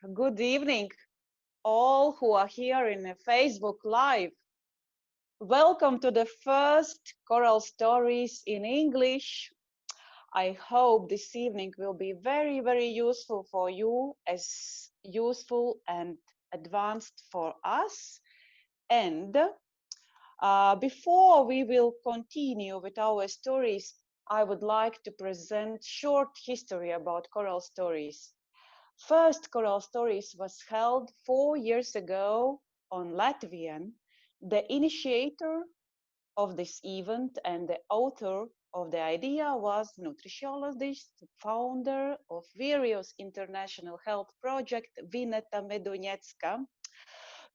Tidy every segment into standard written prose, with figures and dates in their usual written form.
Good evening, all who are here in a Facebook Live. Welcome to the first Choral Stories in English. I hope this evening will be very useful for you, as useful and advanced for us. And before we will continue with our stories, I would like to present short history about choral stories. First choral stories was held 4 years ago on Latvian. The initiator of this event and the author of the idea was nutritionist, founder of various international health projects, Vineta Medunecka.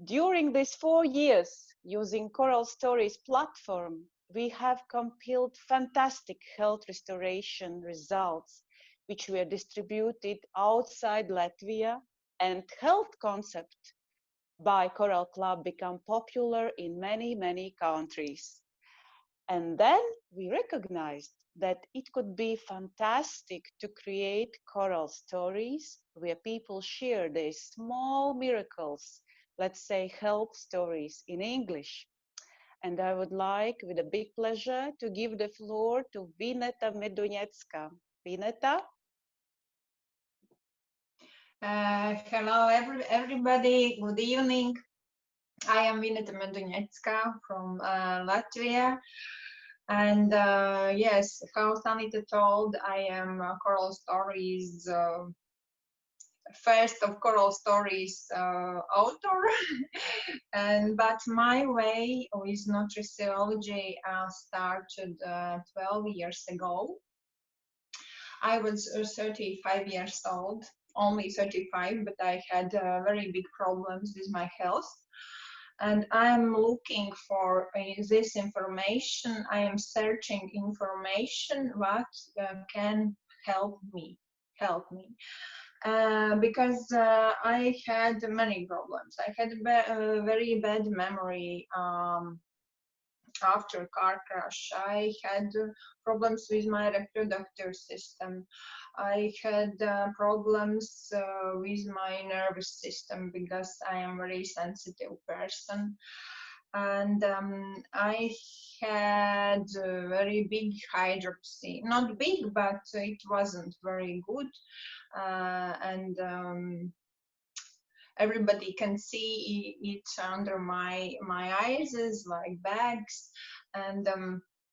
During these 4 years, using Choral Stories platform, we have compiled fantastic health restoration results, which were distributed outside Latvia, and health concept by Choral Club become popular in many countries. And then we recognized that it could be fantastic to create choral stories where people share their small miracles, let's say health stories in English. And I would like, with a big pleasure, to give the floor to Vineta Medunecka. Vineta? Hello, everybody. Good evening. I am Vineta Medunecka from Latvia. And yes, how Sanita told, I am Choral Stories, first of Choral Stories author. But my way with nutritionology started 12 years ago. I was 35 years old, only 35, but I had very big problems with my health. And I'm looking for this information. I am searching information what can help me. Because I had many problems. I had a very bad memory after car crash. I had problems with my reproductive system. I had problems with my nervous system because I am a very sensitive person. And I had a very big hydropsy. Not big, but it wasn't very good. And everybody can see it under my eyes is like bags, and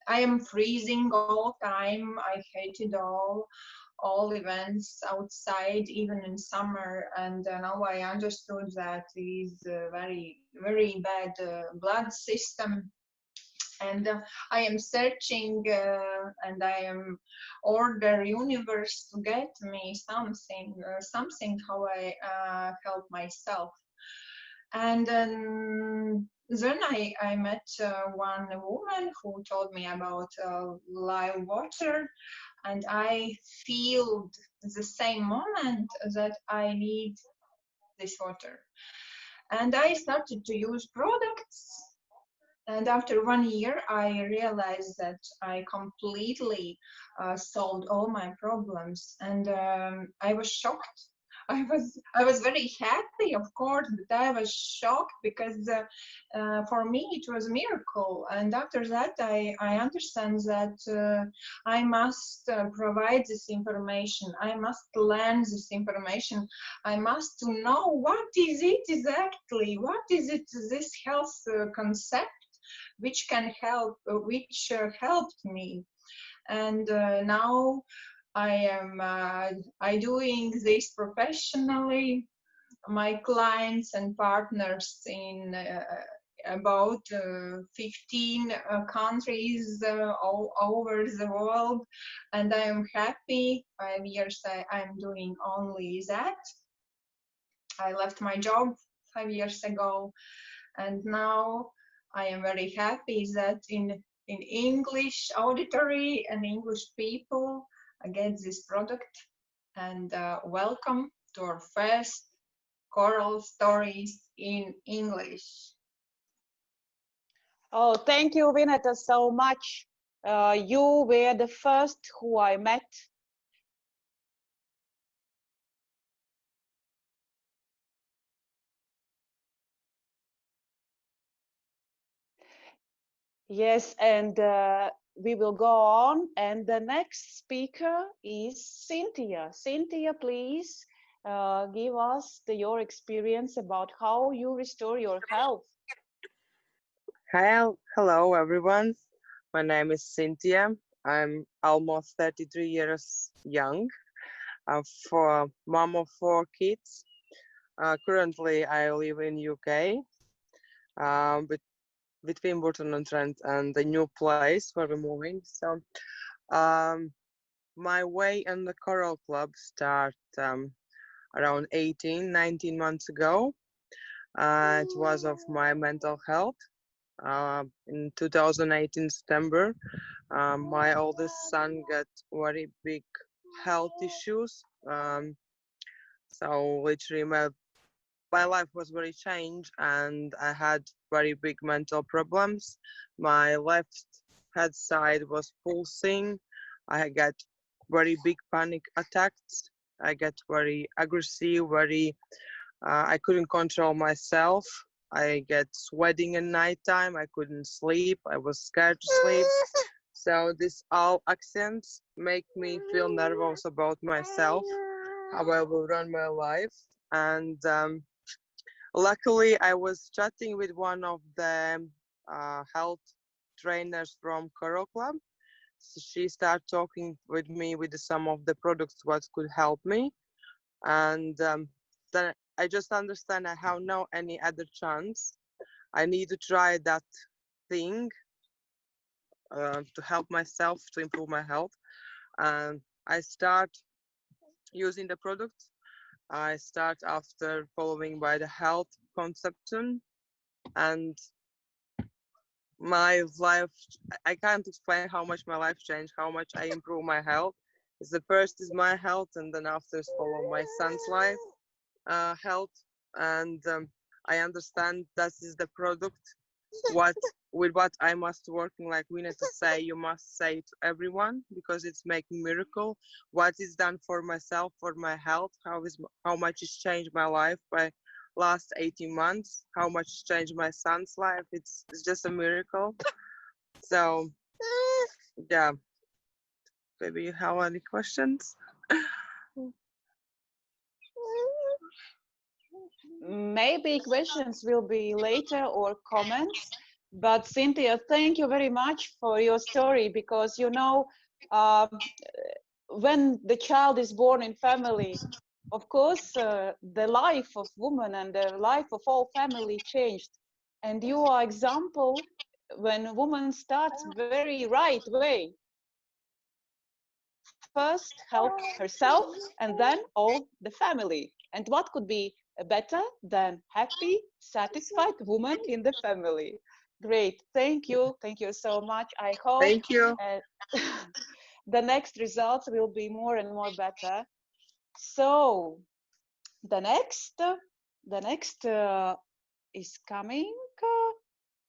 I am freezing all time. I hated all events outside, even in summer, and now I understood that is very bad blood system. And I am searching and I am order universe to get me something how I help myself. And then I met one woman who told me about live water, and I feel the same moment that I need this water. And I started to use products. And after 1 year, I realized that I completely solved all my problems, and I was shocked. I was very happy, of course, but I was shocked because for me it was a miracle. And after that, I understand that I must provide this information. I must learn this information. I must know what is it exactly. What is it? This health concept which can help, which helped me. And now I am I doing this professionally. My clients and partners in about 15 countries all over the world, and I am happy. 5 years I'm doing only that. I left my job 5 years ago, and now I am very happy that in English auditory and English people get this product. And welcome to our first choral stories in English. Oh, thank you, Vineta, so much. You were the first who I met Yes, and we will go on. And the next speaker is Cynthia. Cynthia, please give us your experience about how you restore your health. Hi, hello everyone. My name is Cynthia. I'm almost 33 years young. I'm for mom of four kids. Currently, I live in UK, between Burton on Trent and the new place where we're moving. So, um, my way in the Choral Club started around 18, 19 months ago. It was of my mental health. In 2018 September, my oldest son got very big health issues. So literally my life was very changed and I had very big mental problems. My left head side was pulsing. I got very big panic attacks. I get very aggressive, very I couldn't control myself. I get sweating at nighttime. I couldn't sleep. I was scared to sleep. So this all accents make me feel nervous about myself, how I will run my life. And luckily, I was chatting with one of the health trainers from Choral Club. So she started talking with me with some of the products what could help me, and then I just understand I have no any other chance. I need to try that thing to help myself to improve my health. And I start using the product. I start after following by the health conception, and my life, I can't explain how much my life changed, how much I improve my health. It's the first is my health, and then after is follow my son's life health. And I understand that is the product what with what I must working, like we need to say, you must say to everyone because it's making miracle what is done for myself, for my health, how much it's changed my life by last 18 months, how much it's changed my son's life. It's just a miracle. So yeah, maybe you have any questions. Maybe questions will be later or comments. But Cynthia, thank you very much for your story because um, when the child is born in family, of course, the life of woman and the life of all family changed. And you are example when a woman starts very right way. First help herself and then all the family. And what could be better than happy, satisfied woman in the family? Great, thank you so much. I hope Thank you. uh, the next results will be more and more better. So the next is coming.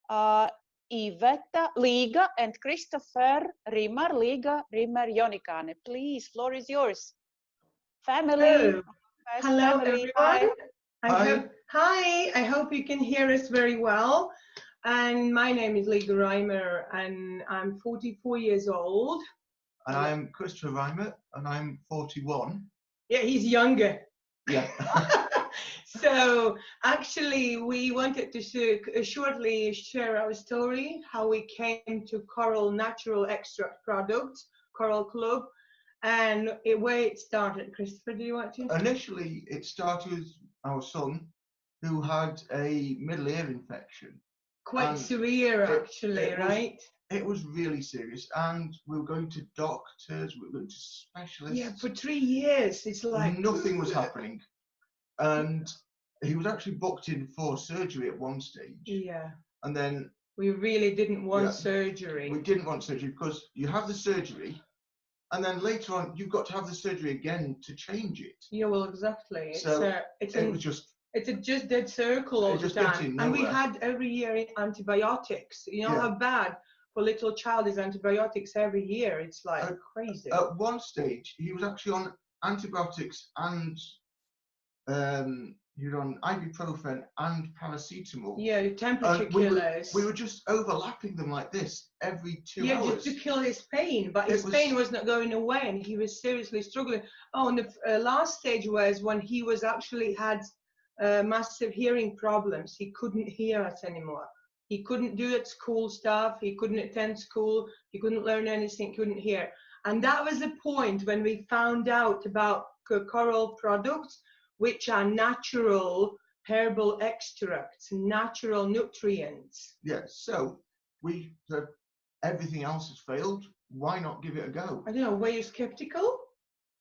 Uh, Iveta Liga and Christopher Rimmer, Liga Rimmer Jonikane. Please, floor is yours. Family, Hello. first Hello, family. everyone. Hi. Hi. I hope you can hear us very well. And my name is Liga Reimer, and I'm 44 years old. And I'm Christopher Reimer, and I'm 41. Yeah, he's younger. Yeah. So actually, we wanted to shortly share our story, how we came to Coral Natural Extract Products, Coral Club, and where it started. Christopher, do you want to? Initially, it started with our son, who had a middle ear infection. Quite severe, actually, it was, right? It was really serious, and we were going to doctors, we were going to specialists. Yeah, for 3 years, it's like nothing was happening, and he was actually booked in for surgery at one stage. Yeah. And then we really didn't want surgery. We didn't want surgery because you have the surgery, and then later on you've got to have the surgery again to change it. Yeah, well, exactly. It was just it's a just dead circle all the time. And we had every year antibiotics. You know how bad for a little child is antibiotics every year. It's like crazy. At one stage, he was actually on antibiotics and you're on ibuprofen and paracetamol. Yeah, your temperature killers. We were just overlapping them like this every 2 yeah, hours. just to kill his pain, but his pain was not going away, and he was seriously struggling. Oh, and the last stage was when he was actually had massive hearing problems. He couldn't hear us anymore. He couldn't do at school stuff. He couldn't attend school. He couldn't learn anything. Couldn't hear. And that was the point when we found out about coral products, which are natural herbal extracts, natural nutrients. Yeah, so we said everything else has failed. Why not give it a go? I don't know, were you skeptical?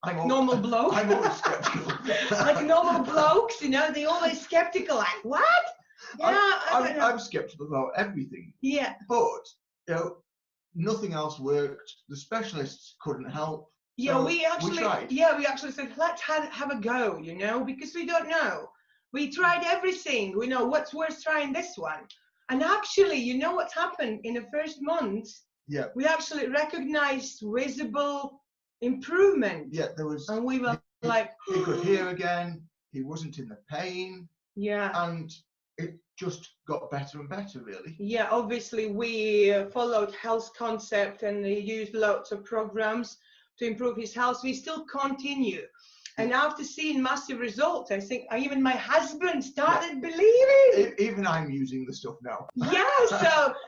Like I'm normal blokes? I'm always skeptical. Like normal blokes, you know, they always skeptical, like, what? Yeah, I'm skeptical about everything. Yeah. But, you know, nothing else worked. The specialists couldn't help. Yeah, So we actually said, let's have a go, you know, because we don't know. We tried everything. We know what's worth trying this one. And actually, you know what's happened in the first month? Yeah. We actually recognized visible improvement. Yeah, there was. And we were like, he could hear again. He wasn't in the pain. Yeah. And it just got better and better, really. Yeah, obviously we followed health concept and used lots of programs to improve his health. We still continue. And after seeing massive results, I think even my husband started believing. Even I'm using the stuff now. Yeah,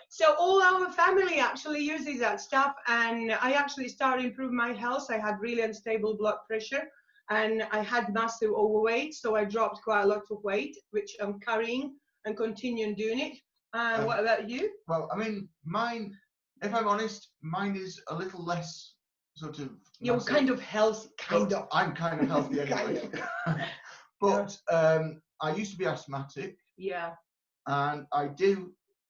so all our family actually uses that stuff, and I actually started improving my health. I had really unstable blood pressure, and I had massive overweight, so I dropped quite a lot of weight, which I'm carrying and continuing doing it. What about you? Well, I mean, mine, if I'm honest, mine is a little less sort of. You're kind of healthy, kind of. I'm kind of healthy anyway. But I used to be asthmatic. Yeah. And I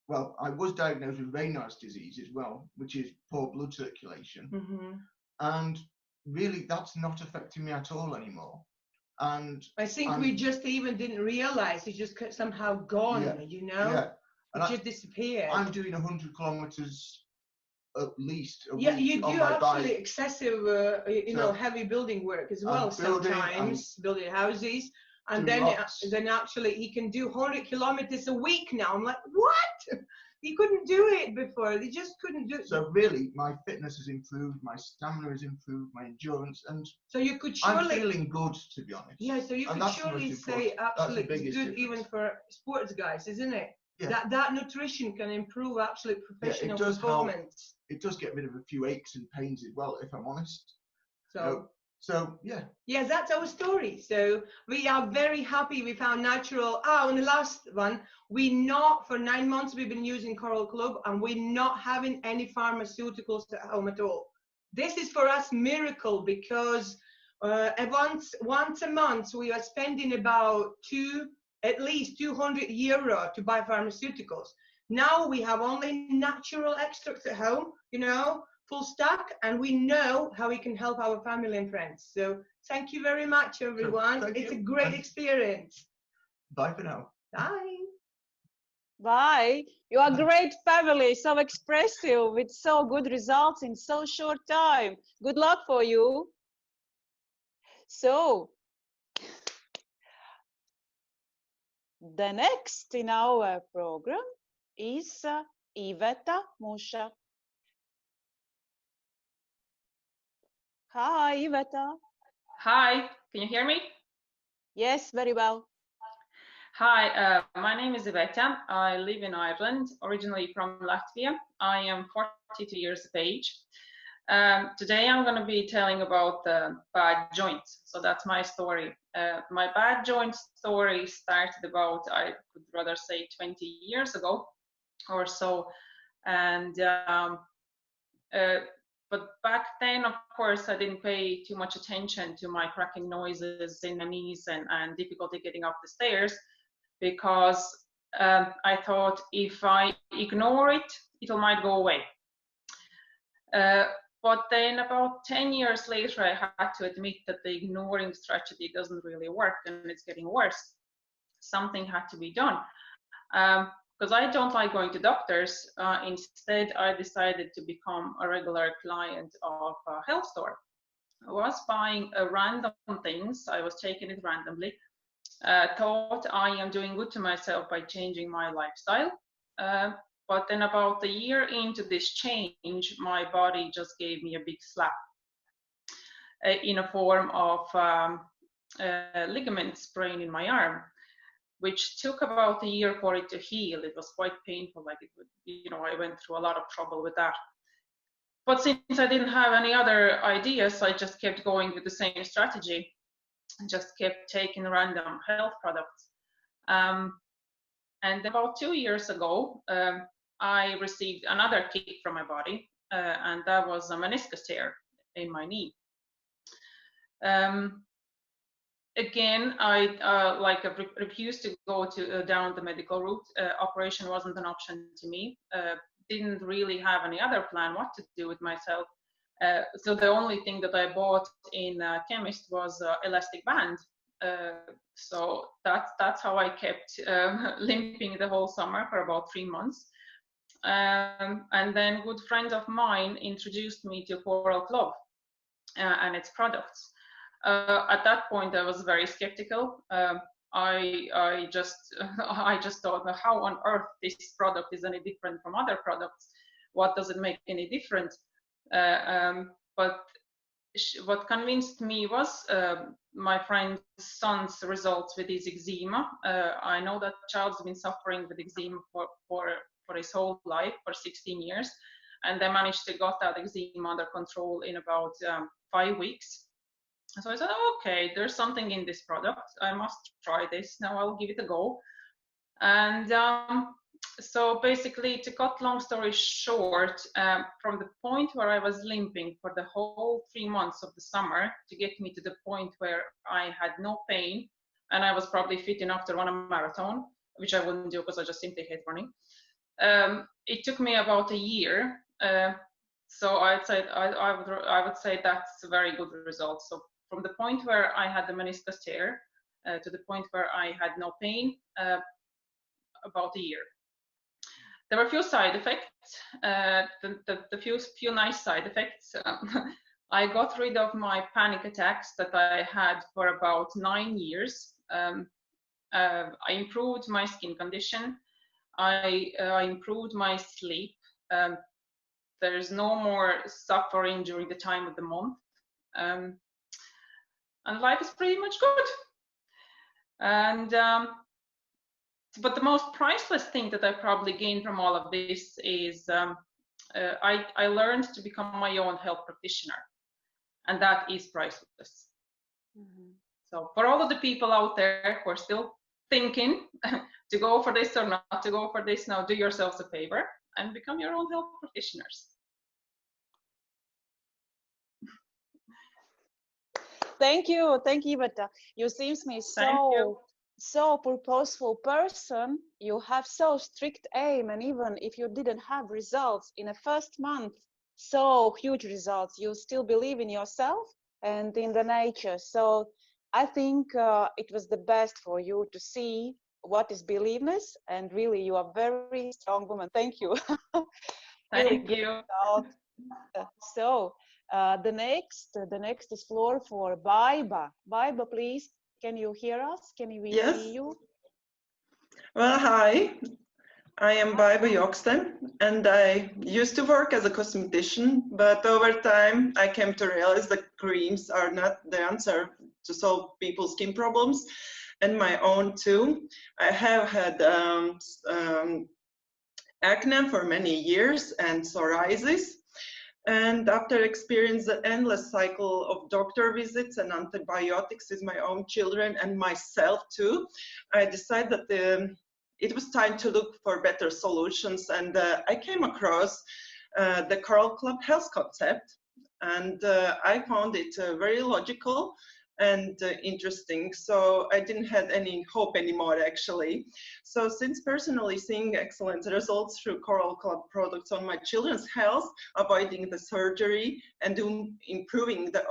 was diagnosed with Raynaud's disease as well, which is poor blood circulation. Mm-hmm. And really, that's not affecting me at all anymore. And I think we just even didn't realize it's just somehow gone, you know? Yeah. And it just disappeared. I'm doing 100 kilometers at least a yeah, week you on do my actually bike. excessive, heavy building work as well. Sometimes building houses, and then actually he can do 100 kilometers a week now. I'm like, what? He couldn't do it before. They just couldn't do it. So really, my fitness has improved, my stamina has improved, my endurance, and so you could surely. I'm feeling good, to be honest. Yeah, so you could surely say actually it's good difference. even for sports guys, isn't it? Yeah. That nutrition can improve actually professional performance. help. It does get rid of a few aches and pains as well, if I'm honest. So yeah. Yeah, that's our story. So we are very happy we found natural. Oh, and the last one, for 9 months we've been using Coral Club, and we're not having any pharmaceuticals at home at all. This is for us miracle, because once a month we are spending about at least €200 to buy pharmaceuticals. Now we have only natural extracts at home, full stack, and we know how we can help our family and friends. So thank you very much, everyone. It's a great experience. Bye for now. Bye. Bye. You are a great family, so expressive, with so good results in so short time. Good luck for you. So, the next in our program is Iveta Musha. Hi, Iveta. Hi, can you hear me? Yes, very well. Hi, my name is Iveta. I live in Ireland, originally from Latvia. I am 42 years of age. Today I'm going to be telling about the bad joints. So that's my story. My bad joint story started about, I would rather say 20 years ago or so. And but back then, of course, I didn't pay too much attention to my cracking noises in the knees and difficulty getting up the stairs, because I thought if I ignore it, it might go away. But then about 10 years later, I had to admit that the ignoring strategy doesn't really work, and it's getting worse. Something had to be done. Because I don't like going to doctors. Instead, I decided to become a regular client of a health store. I was buying random things. I was taking it randomly. thought I am doing good to myself by changing my lifestyle. But then about a year into this change, my body just gave me a big slap in a form of ligament sprain in my arm, which took about a year for it to heal. It was quite painful. Like it would, I went through a lot of trouble with that. But since I didn't have any other ideas, I just kept going with the same strategy and just kept taking random health products. And about 2 years ago, I received another kick from my body, and that was a meniscus tear in my knee. Again, I refused to go down the medical route. Operation wasn't an option to me. Didn't really have any other plan what to do with myself. So the only thing that I bought in a chemist was elastic band. So that's how I kept limping the whole summer for about 3 months. And then good friend of mine introduced me to Coral Club and its products. At that point, I was very skeptical. I just thought, how on earth this product is any different from other products? What does it make any different? But what convinced me was my friend's son's results with his eczema. I know that child's been suffering with eczema for his whole life, for 16 years, and they managed to got that eczema under control in about 5 weeks. So I said, oh, okay, there's something in this product. I must try this. Now I'll give it a go. And so basically, to cut long story short, from the point where I was limping for the whole 3 months of the summer to get me to the point where I had no pain, and I was probably fit enough to run a marathon, which I wouldn't do because I just simply hate running. It took me about a year. So I would say that's a very good result. So from the point where I had the meniscus tear to the point where I had no pain, about a year. There were a few side effects, the few nice side effects. I got rid of my panic attacks that I had for about 9 years. I improved my skin condition. I improved my sleep. There's no more suffering during the time of the month. And life is pretty much good. And but the most priceless thing that I probably gained from all of this is I learned to become my own health practitioner, and that is priceless. Mm-hmm. So for all of the people out there who are still thinking to go for this or not to go for this, now do yourselves a favor and become your own health practitioners. Thank you, Iveta. You seems me so purposeful person. You have so strict aim, and even if you didn't have results in the first month, so huge results, you still believe in yourself and in the nature. So I think it was the best for you to see what is believeness, and really you are very strong woman. Thank you. Thank you. So the next is floor for Baiba. Baiba, please. Can you hear us? Can we see you? Well, hi. I am Baiba Yoksten, and I used to work as a cosmetician, but over time I came to realize that creams are not the answer to solve people's skin problems, and my own too. I have had acne for many years and psoriasis. And after experiencing the endless cycle of doctor visits and antibiotics with my own children and myself too, I decided that it was time to look for better solutions. And I came across the Coral Club health concept, and I found it very logical and interesting. So I didn't have any hope anymore, actually. So since personally seeing excellent results through Coral Club products on my children's health, avoiding the surgery and improving the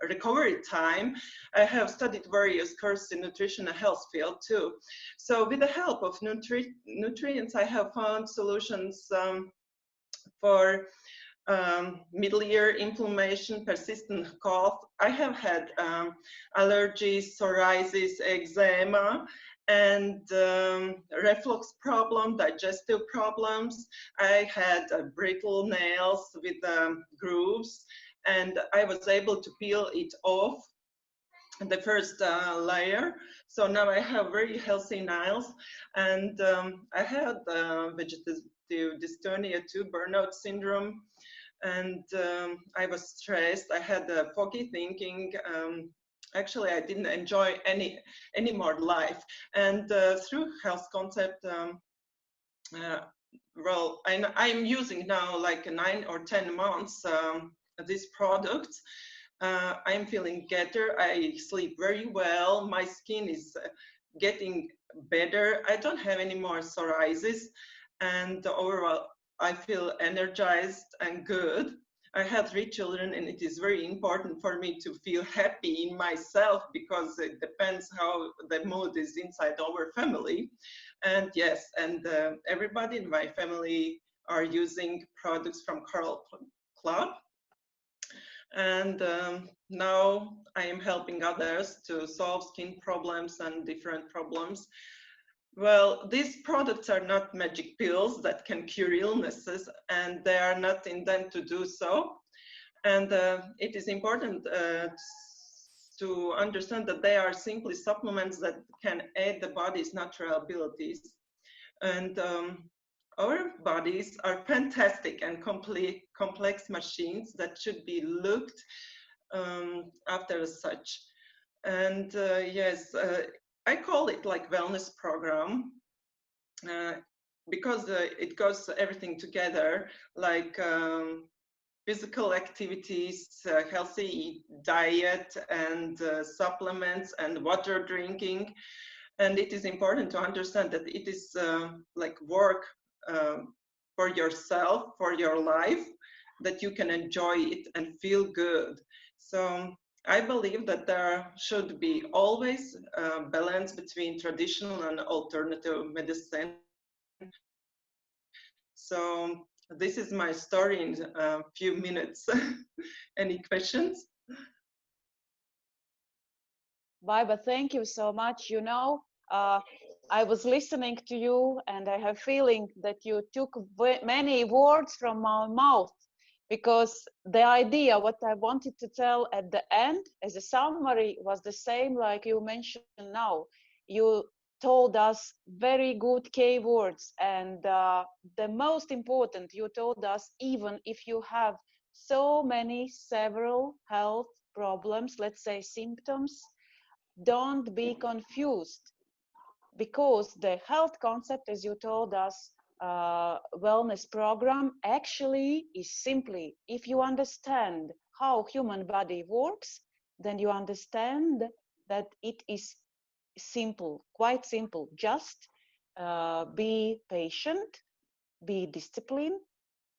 recovery time, I have studied various courses in nutrition and health field too. So with the help of nutrients, I have found solutions for middle ear inflammation, persistent cough. I have had allergies, psoriasis, eczema, and reflux problem, digestive problems. I had brittle nails with grooves, and I was able to peel it off, the first layer. So now I have very healthy nails, and I had vegetative dystonia too, burnout syndrome, and I was stressed. I had foggy thinking. Actually, I didn't enjoy any more life. And through health concept, well, I'm using now like 9 or 10 months these products. I'm feeling better. I sleep very well. My skin is getting better. I don't have any more psoriasis, and overall, I feel energized and good. I have 3 children, and it is very important for me to feel happy in myself, because it depends how the mood is inside our family. And yes, and everybody in my family are using products from Coral Club. And now I am helping others to solve skin problems and different problems. Well, these products are not magic pills that can cure illnesses, and they are not intended to do so. And it is important to understand that they are simply supplements that can aid the body's natural abilities. And our bodies are fantastic and complex machines that should be looked after as such. And yes, I call it like wellness program because it goes everything together, like physical activities, healthy diet, and supplements, and water drinking. And it is important to understand that it is like work for yourself, for your life, that you can enjoy it and feel good. So I believe that there should be always a balance between traditional and alternative medicine. So this is my story in a few minutes. Any questions? Baiba, thank you so much. You know, I was listening to you, and I have feeling that you took many words from my mouth, because the idea, what I wanted to tell at the end as a summary, was the same like you mentioned now. You told us very good keywords, and the most important, you told us, even if you have so many several health problems, let's say symptoms, don't be confused, because the health concept, as you told us, wellness program, actually is simply, if you understand how human body works, then you understand that it is simple, quite simple. Just be patient, be disciplined,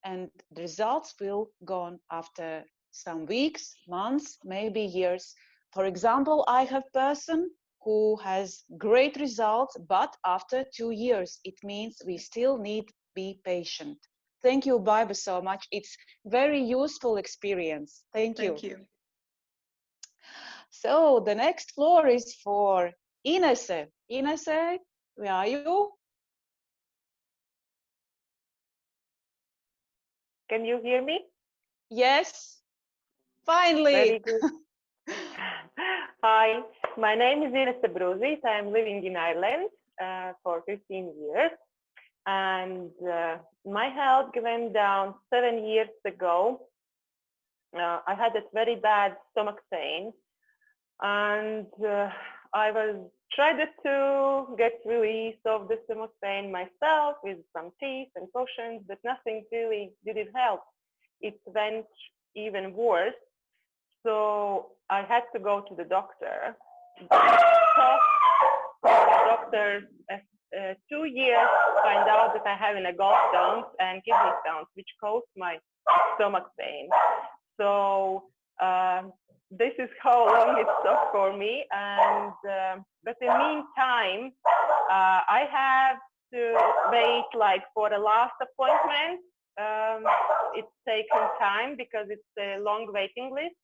and the results will go on after some weeks, months, maybe years. For example, I have person who has great results, but after 2 years. It means we still need to be patient. Thank you, Baiba, so much. It's very useful experience. Thank you. Thank you. So the next floor is for Inese. Inese, where are you? Can you hear me? Yes, finally. Very good. Hi, my name is Ines Bruzis. I am living in Ireland for 15 years. And my health went down 7 years ago. I had a very bad stomach pain. And I was tried to get release of the stomach pain myself with some teas and potions, but nothing really did help. It went even worse. So I had to go to the doctor. The doctor 2 years find out that I have a gallstones and kidney stones, which caused my stomach pain. So this is how long it took for me. And but in the meantime, I have to wait like for the last appointment it's taken time because it's a long waiting list.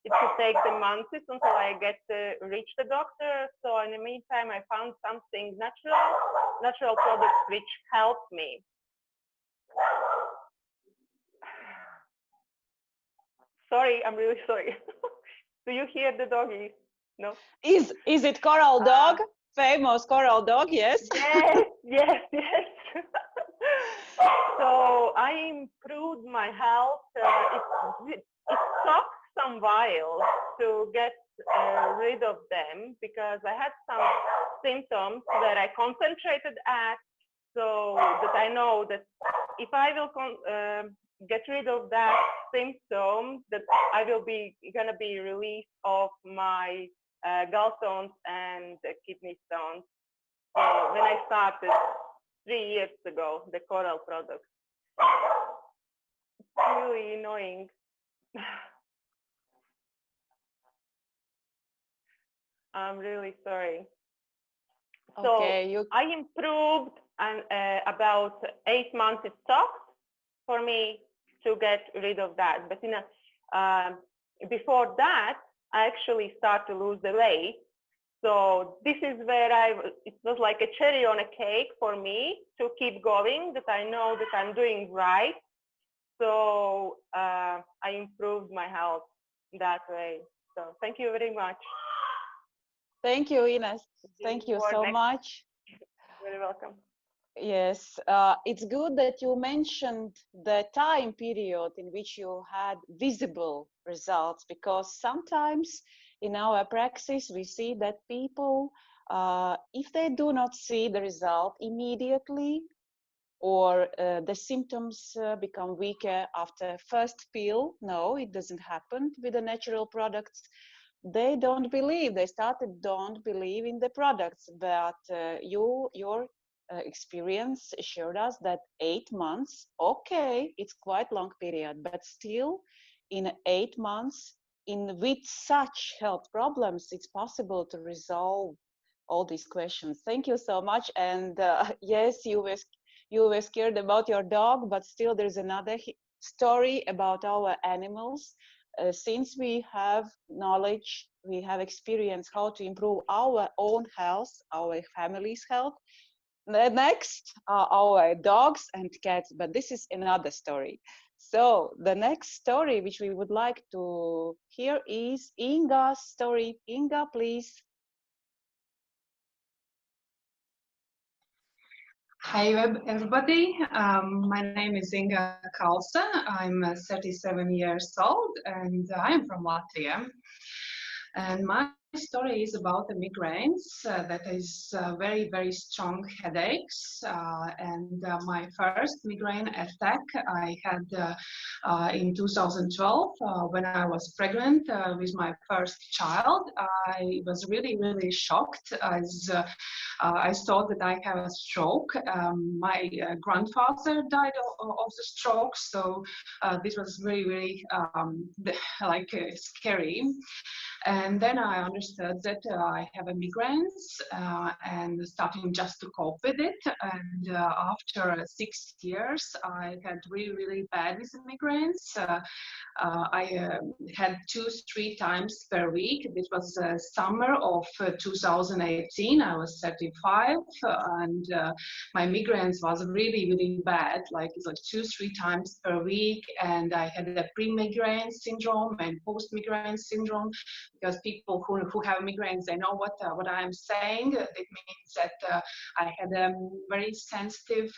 It could take the months until I get to reach the doctor. So in the meantime, I found something natural products which helped me. Sorry, I'm really sorry. Do you hear the doggies? No. Is it Coral Dog? Famous Coral Dog? Yes. Yes, yes, yes. So I improved my health. It took some while to get rid of them because I had some symptoms that I concentrated at, so that I know that if I will get rid of that symptom, that I will be gonna be released of my gallstones and kidney stones. So when I started 3 years ago, the coral product, it's really annoying. I'm really sorry. Okay, So I improved, and about 8 months it took for me to get rid of that. But before that, I actually started to lose the weight. So this is where it was like a cherry on a cake for me to keep going, that I know that I'm doing right. So I improved my health that way. So thank you very much. Thank you, Ines. Thank you so much. You're very welcome. Yes, it's good that you mentioned the time period in which you had visible results, because sometimes in our praxis we see that people, if they do not see the result immediately, or the symptoms become weaker after first pill, no, it doesn't happen with the natural products. They don't believe, they don't believe in the products, but your experience assured us that 8 months, okay, it's quite long period, but still in 8 months, with such health problems, it's possible to resolve all these questions. Thank you so much. And yes, you were scared about your dog, but still there's another story about our animals. Since we have knowledge, we have experience how to improve our own health, our family's health. The next are our dogs and cats, but this is another story. So the next story which we would like to hear is Inga's story. Inga, please. Hi everybody, my name is Inga Carlson. I'm 37 years old and I'm from Latvia. And my story is about the migraines, that is very, very strong headaches. My first migraine attack I had in 2012 when I was pregnant with my first child. I was really, really shocked as I thought that I have a stroke. My grandfather died of the stroke, so this was very, very scary. And then I understood that I have a migraines and starting just to cope with it. And after 6 years, I had really, really bad with the migraines. I had 2-3 times per week. This was summer of 2018. I was 35 and my migraines was really, really bad. Like it's like 2-3 times per week. And I had a pre-migraine syndrome and post-migraine syndrome, because people who have migraines, they know what I'm saying. It means that I had a very sensitive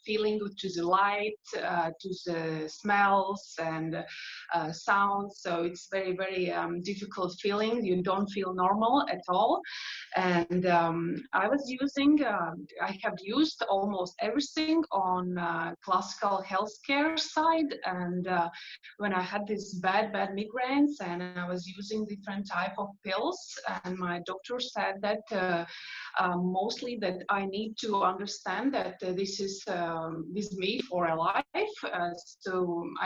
feeling to the light, to the smells and sounds. So it's very, very difficult feeling. You don't feel normal at all. And I was using, I have used almost everything on classical healthcare side. And when I had these bad migraines and I was was using different type of pills, and my doctor said that mostly that I need to understand that this is with me for a life. So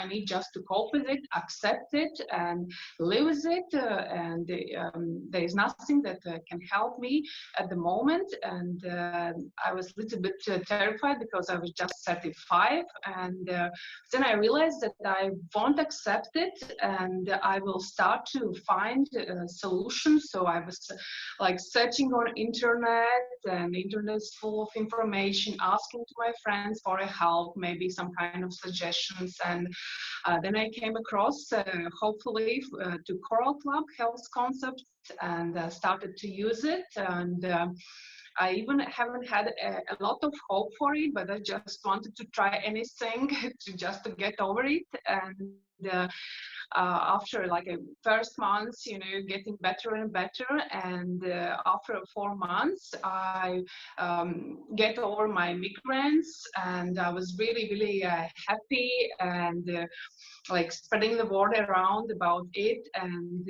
I need just to cope with it, accept it, and live with it. And there is nothing that can help me at the moment. And I was a little bit terrified because I was just 35, and then I realized that I won't accept it, and I will start to find solutions. So I was like searching on internet, and internet is full of information, asking to my friends for a help, maybe some kind of suggestions. And then I came across, hopefully, to Coral Club Health Concept, and started to use it. And I even haven't had a lot of hope for it, but I just wanted to try anything to just to get over it. And after like a first months, you know, getting better and better, and after 4 months, I get over my migraines, and I was really happy, and like spreading the word around about it. And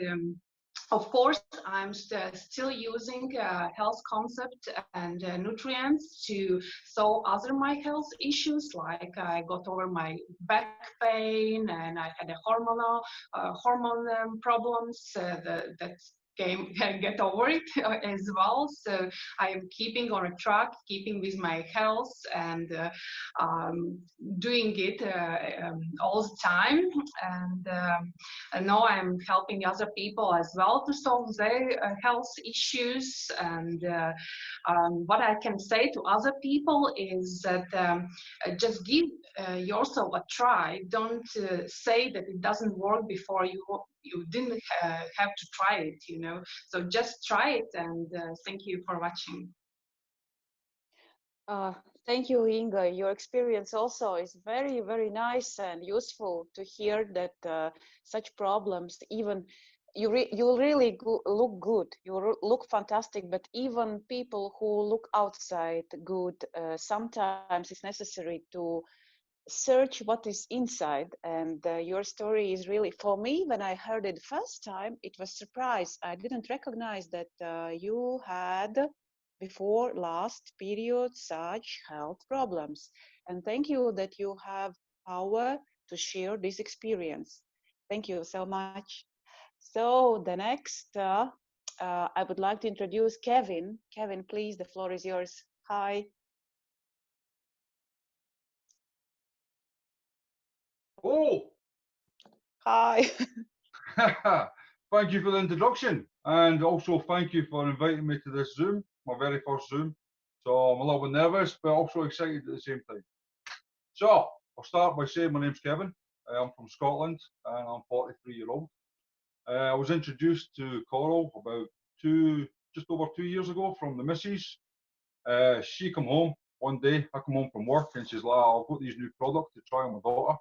of course, I'm still using health concept and nutrients to solve other my health issues. Like I got over my back pain, and I had a hormone problems that get over it as well. So I am keeping on a track, keeping with my health, and doing it all the time. And now I'm helping other people as well to solve their health issues. And what I can say to other people is that just give yourself a try. Don't say that it doesn't work before you didn't have to try it, you know. So just try it, and thank you for watching. Thank you, Inga. Your experience also is very nice and useful to hear that such problems, even you really look good, you look fantastic, but even people who look outside good, sometimes it's necessary to search what is inside. And your story is really, for me, when I heard it first time, it was surprise. I didn't recognize that you had before last period such health problems. And thank you that you have power to share this experience. Thank you so much. So the next, I would like to introduce Kevin. Kevin, please, the floor is yours. Hi. Oh, Hi. thank you for the introduction, and also thank you for inviting me to this Zoom, my very first Zoom. So I'm a little bit nervous, but also excited at the same time. So I'll start by saying my name's Kevin. I'm from Scotland, and I'm 43-year-old. I was introduced to Coral about just over 2 years ago from the missus. She come home one day. I come home from work, and she's like, "I've got these new products to try on my daughter."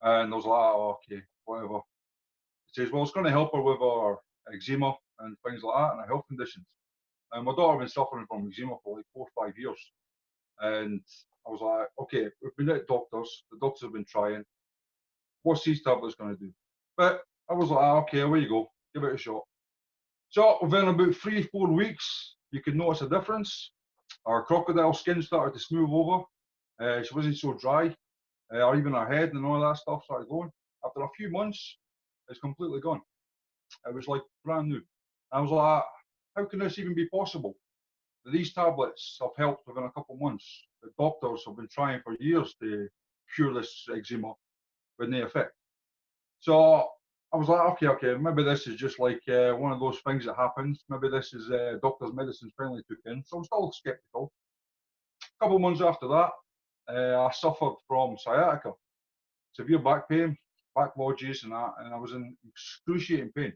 And I was like, "Oh, okay, whatever." She says, "Well, it's going to help her with her eczema and things like that and her health conditions." And my daughter had been suffering from eczema for like 4 or 5 years. And I was like, "Okay, we've been at doctors. The doctors have been trying. What's these tablets going to do?" But I was like, "Okay, away you go. Give it a shot." So within about 3 or 4 weeks, you could notice a difference. Her crocodile skin started to smooth over. She wasn't so dry. Or even her head and all that stuff started going. After a few months, it's completely gone. It was like brand new. I was like, how can this even be possible? These tablets have helped within a couple of months. The doctors have been trying for years to cure this eczema with no effect. So I was like, okay, maybe this is just like one of those things that happens. Maybe this is doctor's medicine finally took in. So I'm still skeptical. A couple of months after that, I suffered from sciatica, severe back pain, back lodges and that, and I was in excruciating pain.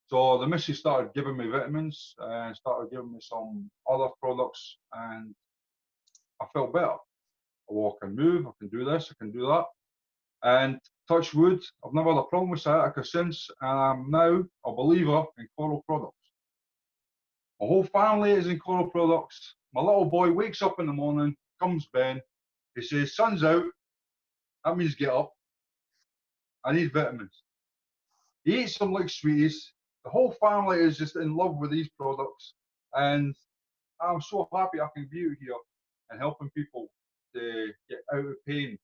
So the missus started giving me vitamins and started giving me some other products, and I felt better. I can move, I can do this, I can do that. And touch wood, I've never had a problem with sciatica since, and I'm now a believer in Coral products. My whole family is in Coral products. My little boy wakes up in the morning, comes Ben, he says, "Sun's out," that means get up. I need vitamins. He eats them like sweeties. The whole family is just in love with these products, and I'm so happy I can be out here and helping people to get out of pain,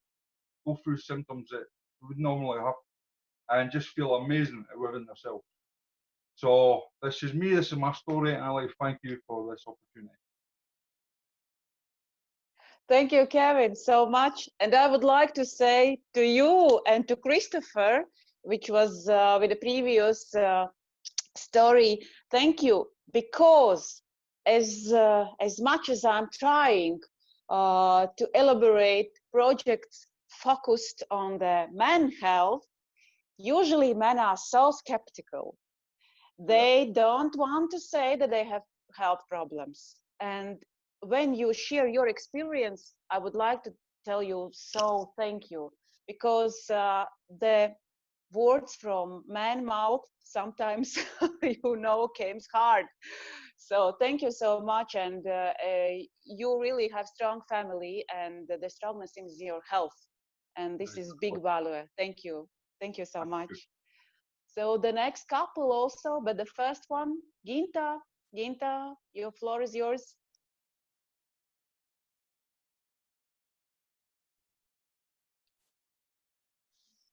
go through symptoms that we would normally have, and just feel amazing within themselves. So this is me, this is my story, and I'd like to thank you for this opportunity. Thank you, Kevin, so much. And I would like to say to you and to Christopher, which was with the previous story, thank you, because as much as I'm trying to elaborate projects focused on the men health, usually men are so skeptical. They don't want to say that they have health problems. And when you share your experience, I would like to tell you so thank you, because the words from man mouth sometimes comes hard. So thank you so much, and you really have strong family, and the strongness is your health, and this is big value. Thank you so much. So the next couple also, but the first one, Ginta, your floor is yours.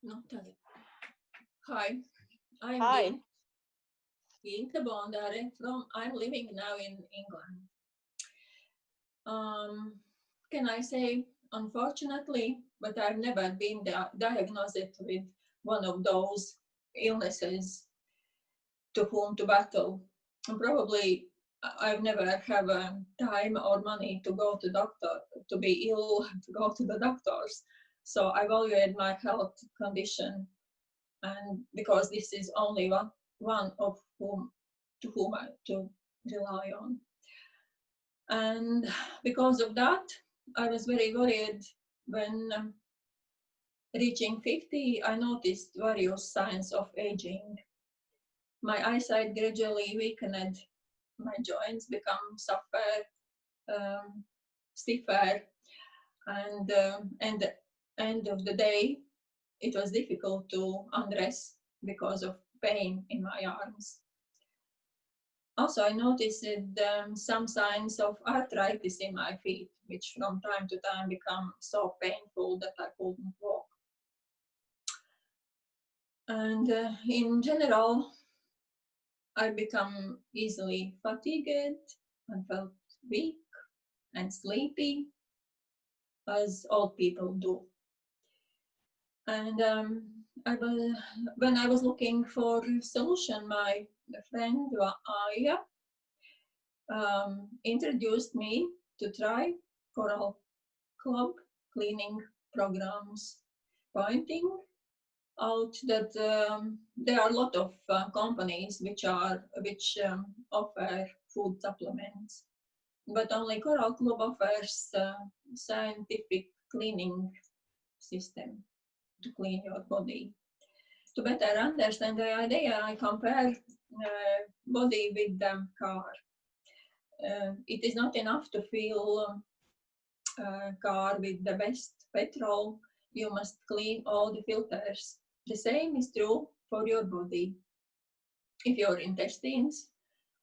Natalie. Hi, I'm Hi. Ginta Bondare I'm living now in England. Can I say, unfortunately, but I've never been diagnosed with one of those illnesses to whom to battle. And probably I've never have time or money to go to doctor, to be ill, to go to the doctors. So I evaluate my health condition, and because this is only one of whom I to rely on. And because of that, I was very worried when reaching 50, I noticed various signs of aging. My eyesight gradually weakened, my joints become stiffer, and at the end of the day, it was difficult to undress because of pain in my arms. Also, I noticed some signs of arthritis in my feet, which from time to time become so painful that I couldn't walk. And in general, I become easily fatigued and felt weak and sleepy, as old people do. And when I was looking for a solution, my friend Aya introduced me to try Coral Club cleaning programs, pointing out that there are a lot of companies which offer food supplements, but only Coral Club offers scientific cleaning system to clean your body. To better understand the idea, I compare body with the car. It is not enough to fill a car with the best petrol. You must clean all the filters. The same is true for your body. If your intestines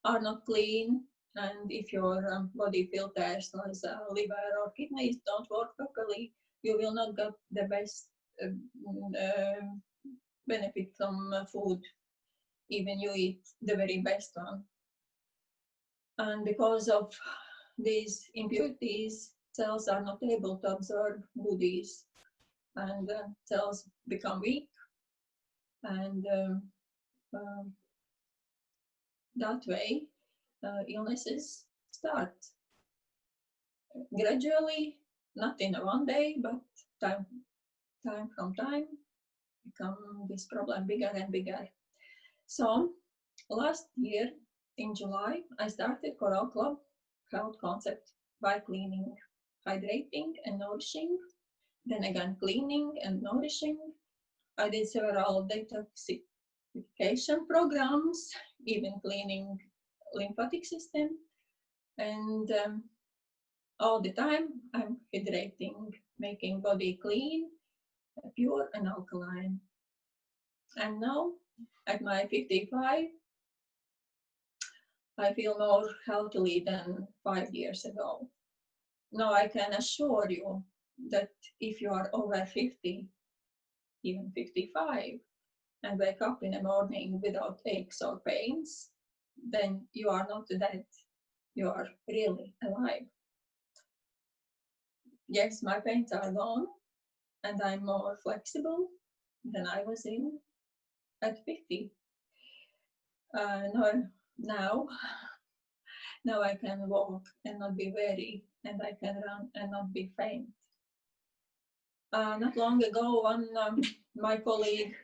are not clean, and if your body filters like liver or kidneys don't work properly, you will not get the best benefit from food, even you eat the very best one. And because of these impurities, cells are not able to absorb goodies, and cells become weak, and that way illnesses start gradually, not in one day, but time from time become this problem bigger and bigger. So last year in July, I started Coral Club health concept by cleaning, hydrating and nourishing, then again cleaning and nourishing. I did several detoxification programs, even cleaning lymphatic system, and all the time I'm hydrating, making body clean, pure and alkaline. And now at my 55, I feel more healthily than 5 years ago. Now I can assure you that if you are over 50, even 55, and wake up in the morning without aches or pains, then you are not dead. You are really alive. Yes, my pains are gone, and I'm more flexible than I was in at 50. Now I can walk and not be weary, and I can run and not be faint. Not long ago, my colleague,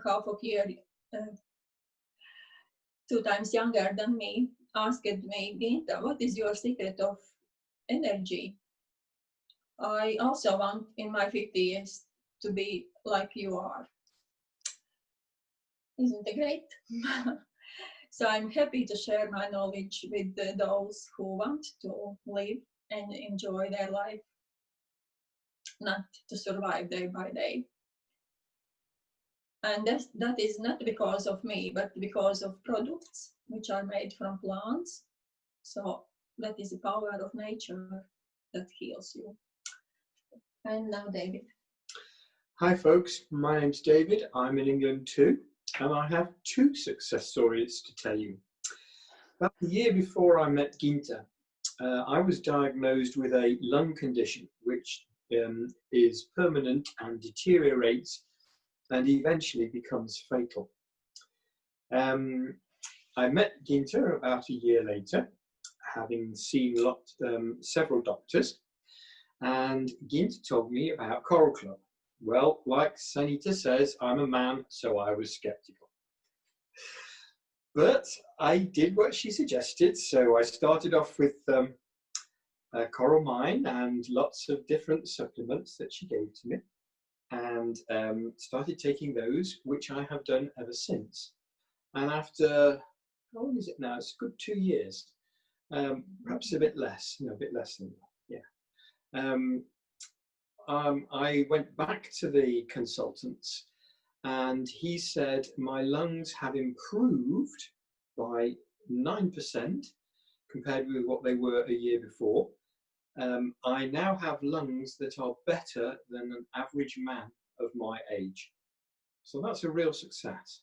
half a year, 2 times younger than me, asked me, Ginta, what is your secret of energy? I also want in my 50s to be like you are. Isn't it great? So I'm happy to share my knowledge with those who want to live and enjoy their life, not to survive day by day. And that is not because of me, but because of products which are made from plants. So that is the power of nature that heals you. And now, David. Hi folks, my name's David. I'm in England too, and I have 2 success stories to tell you. About a year before I met Ginta, I was diagnosed with a lung condition which is permanent and deteriorates and eventually becomes fatal. I met Ginta about a year later, having seen several doctors, and Ginta told me about Coral Club. Well, like Sanita says, I'm a man, so I was skeptical. But I did what she suggested, so I started off with Coral Mine and lots of different supplements that she gave to me, and started taking those, which I have done ever since. And after, how long is it now? It's a good 2 years, perhaps a bit less, no, a bit less than that, yeah. I went back to the consultants, and he said my lungs have improved by 9% compared with what they were a year before. I now have lungs that are better than an average man of my age. So that's a real success.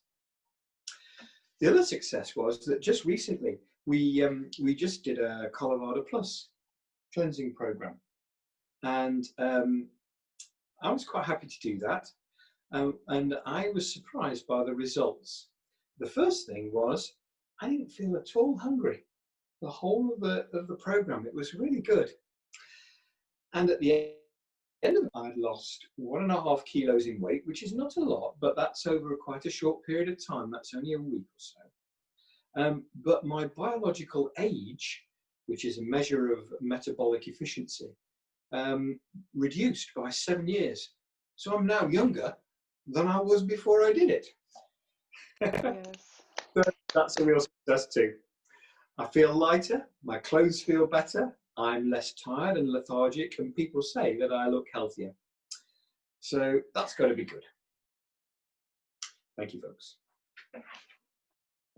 The other success was that just recently we just did a Colorado Plus cleansing program, and I was quite happy to do that, and I was surprised by the results. The first thing was I didn't feel at all hungry the whole of the program. It was really good, and at the end of it, I'd lost 1.5 kilos in weight, which is not a lot, but that's over quite a short period of time. That's only a week or so. But my biological age, which is a measure of metabolic efficiency, reduced by 7 years. So I'm now younger than I was before I did it. Yes. So that's a real success too. I feel lighter, my clothes feel better, I'm less tired and lethargic, and people say that I look healthier. So that's got to be good. Thank you, folks.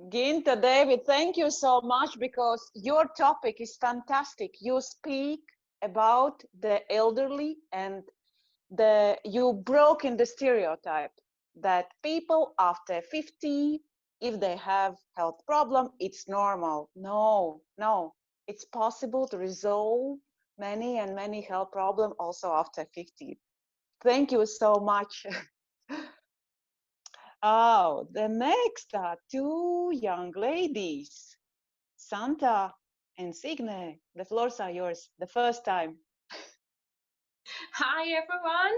Ginta, David, thank you so much, because your topic is fantastic. You speak about the elderly, and you broken the stereotype that people after 50, if they have health problem, it's normal. No, it's possible to resolve many and many health problems also after 50. Thank you so much. Oh, the next are 2 young ladies, Santa and Signe. The floors are yours. The first time. Hi everyone,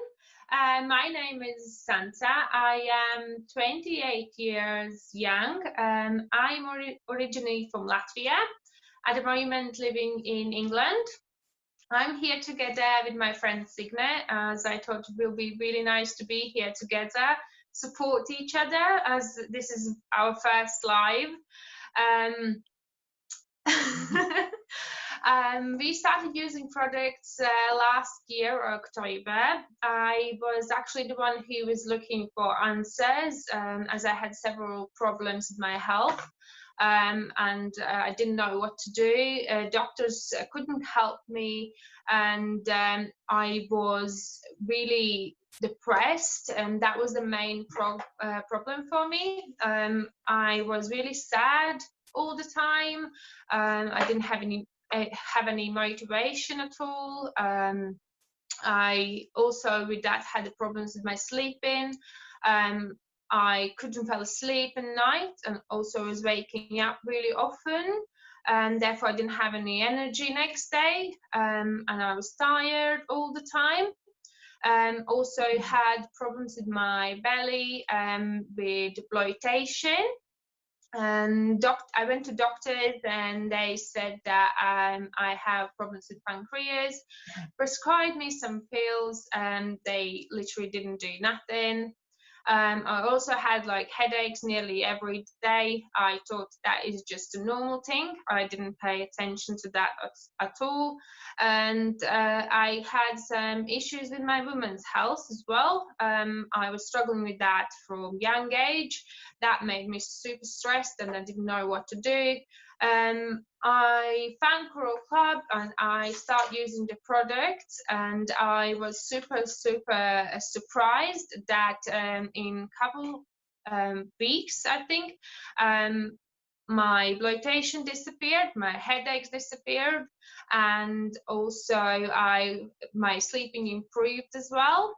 my name is Santa. I am 28 years young. I'm originally from Latvia, at the moment living in England. I'm here together with my friend Signe, as I thought it will be really nice to be here together, support each other, as this is our first live. We started using products last year, October. I was actually the one who was looking for answers, as I had several problems with my health. And I didn't know what to do. Doctors couldn't help me, and I was really depressed, and that was the main problem for me. I was really sad all the time. I didn't have any motivation at all. I also with that had problems with my sleeping. I couldn't fall asleep at night, and also was waking up really often, and therefore I didn't have any energy next day, and I was tired all the time. Also had problems with my belly, with bloatation. And I went to doctors, and they said that I have problems with pancreas, prescribed me some pills, and they literally didn't do nothing. I also had like headaches nearly every day. I thought that is just a normal thing. I didn't pay attention to that at all. And I had some issues with my women's health as well. I was struggling with that from young age. That made me super stressed, and I didn't know what to do. I found Coral Club, and I started using the product, and I was super surprised that in a couple weeks, I think, my bloatation disappeared, my headaches disappeared, and also my sleeping improved as well.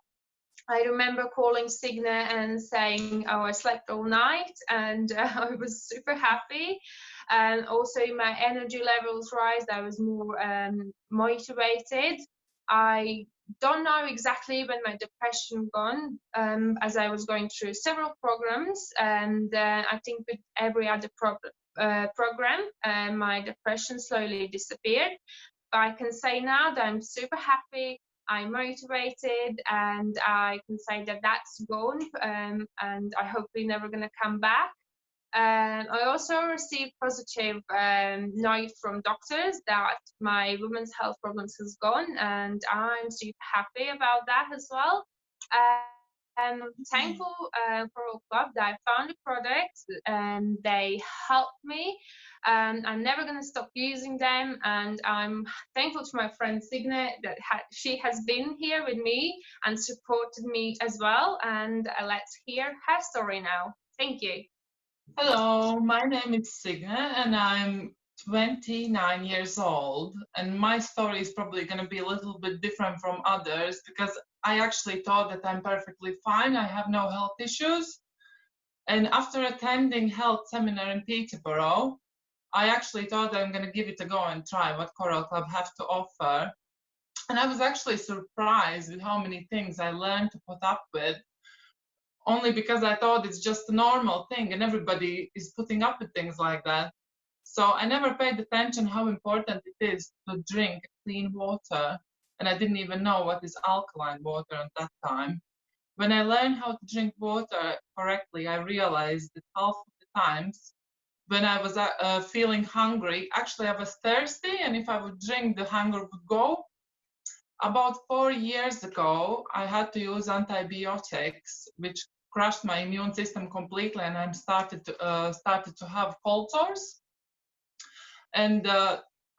I remember calling Signe and saying, oh, I slept all night, and I was super happy. And also my energy levels rise. I was more motivated. I don't know exactly when my depression gone, as I was going through several programs, and I think with every other program, my depression slowly disappeared. But I can say now that I'm super happy, I'm motivated, and I can say that that's gone, and I hope we're never going to come back. I also received positive note from doctors that my women's health problems has gone, and I'm super happy about that as well. I'm thankful for Coral Club that I found a product, and they helped me. I'm never going to stop using them, and I'm thankful to my friend Signe that she has been here with me and supported me as well. And let's hear her story now. Thank you. Hello, my name is Signe, and I'm 29 years old. And my story is probably going to be a little bit different from others because I actually thought that I'm perfectly fine. I have no health issues. And after attending health seminar in Peterborough, I actually thought I'm going to give it a go and try what Coral Club have to offer. And I was actually surprised with how many things I learned to put up with, only because I thought it's just a normal thing and everybody is putting up with things like that. So I never paid attention how important it is to drink clean water. And I didn't even know what is alkaline water at that time. When I learned how to drink water correctly, I realized that half of the times when I was feeling hungry, actually I was thirsty, and if I would drink, the hunger would go. About 4 years ago, I had to use antibiotics, which crushed my immune system completely, and I started to have cold sores. And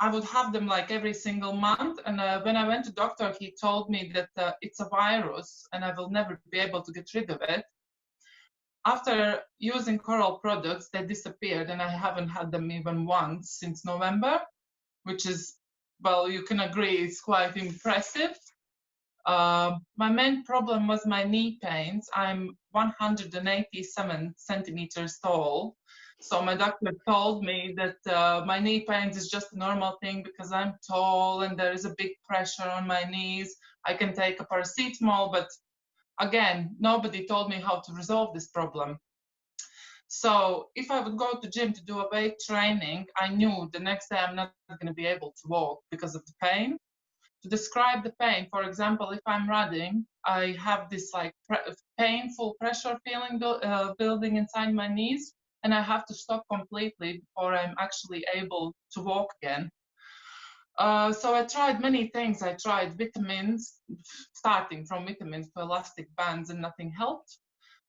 I would have them like every single month. And when I went to doctor, he told me that it's a virus, and I will never be able to get rid of it. After using Coral products, they disappeared, and I haven't had them even once since November, which is, well, you can agree, it's quite impressive. My main problem was my knee pains. I'm 187 centimeters tall. So my doctor told me that my knee pains is just a normal thing because I'm tall and there is a big pressure on my knees. I can take a paracetamol, but again, nobody told me how to resolve this problem. So if I would go to gym to do a weight training, I knew the next day I'm not going to be able to walk because of the pain. To describe the pain, for example, if I'm running, I have this like painful pressure feeling building inside my knees, and I have to stop completely before I'm actually able to walk again. So I tried many things. I tried vitamins, starting from vitamins to elastic bands, and nothing helped.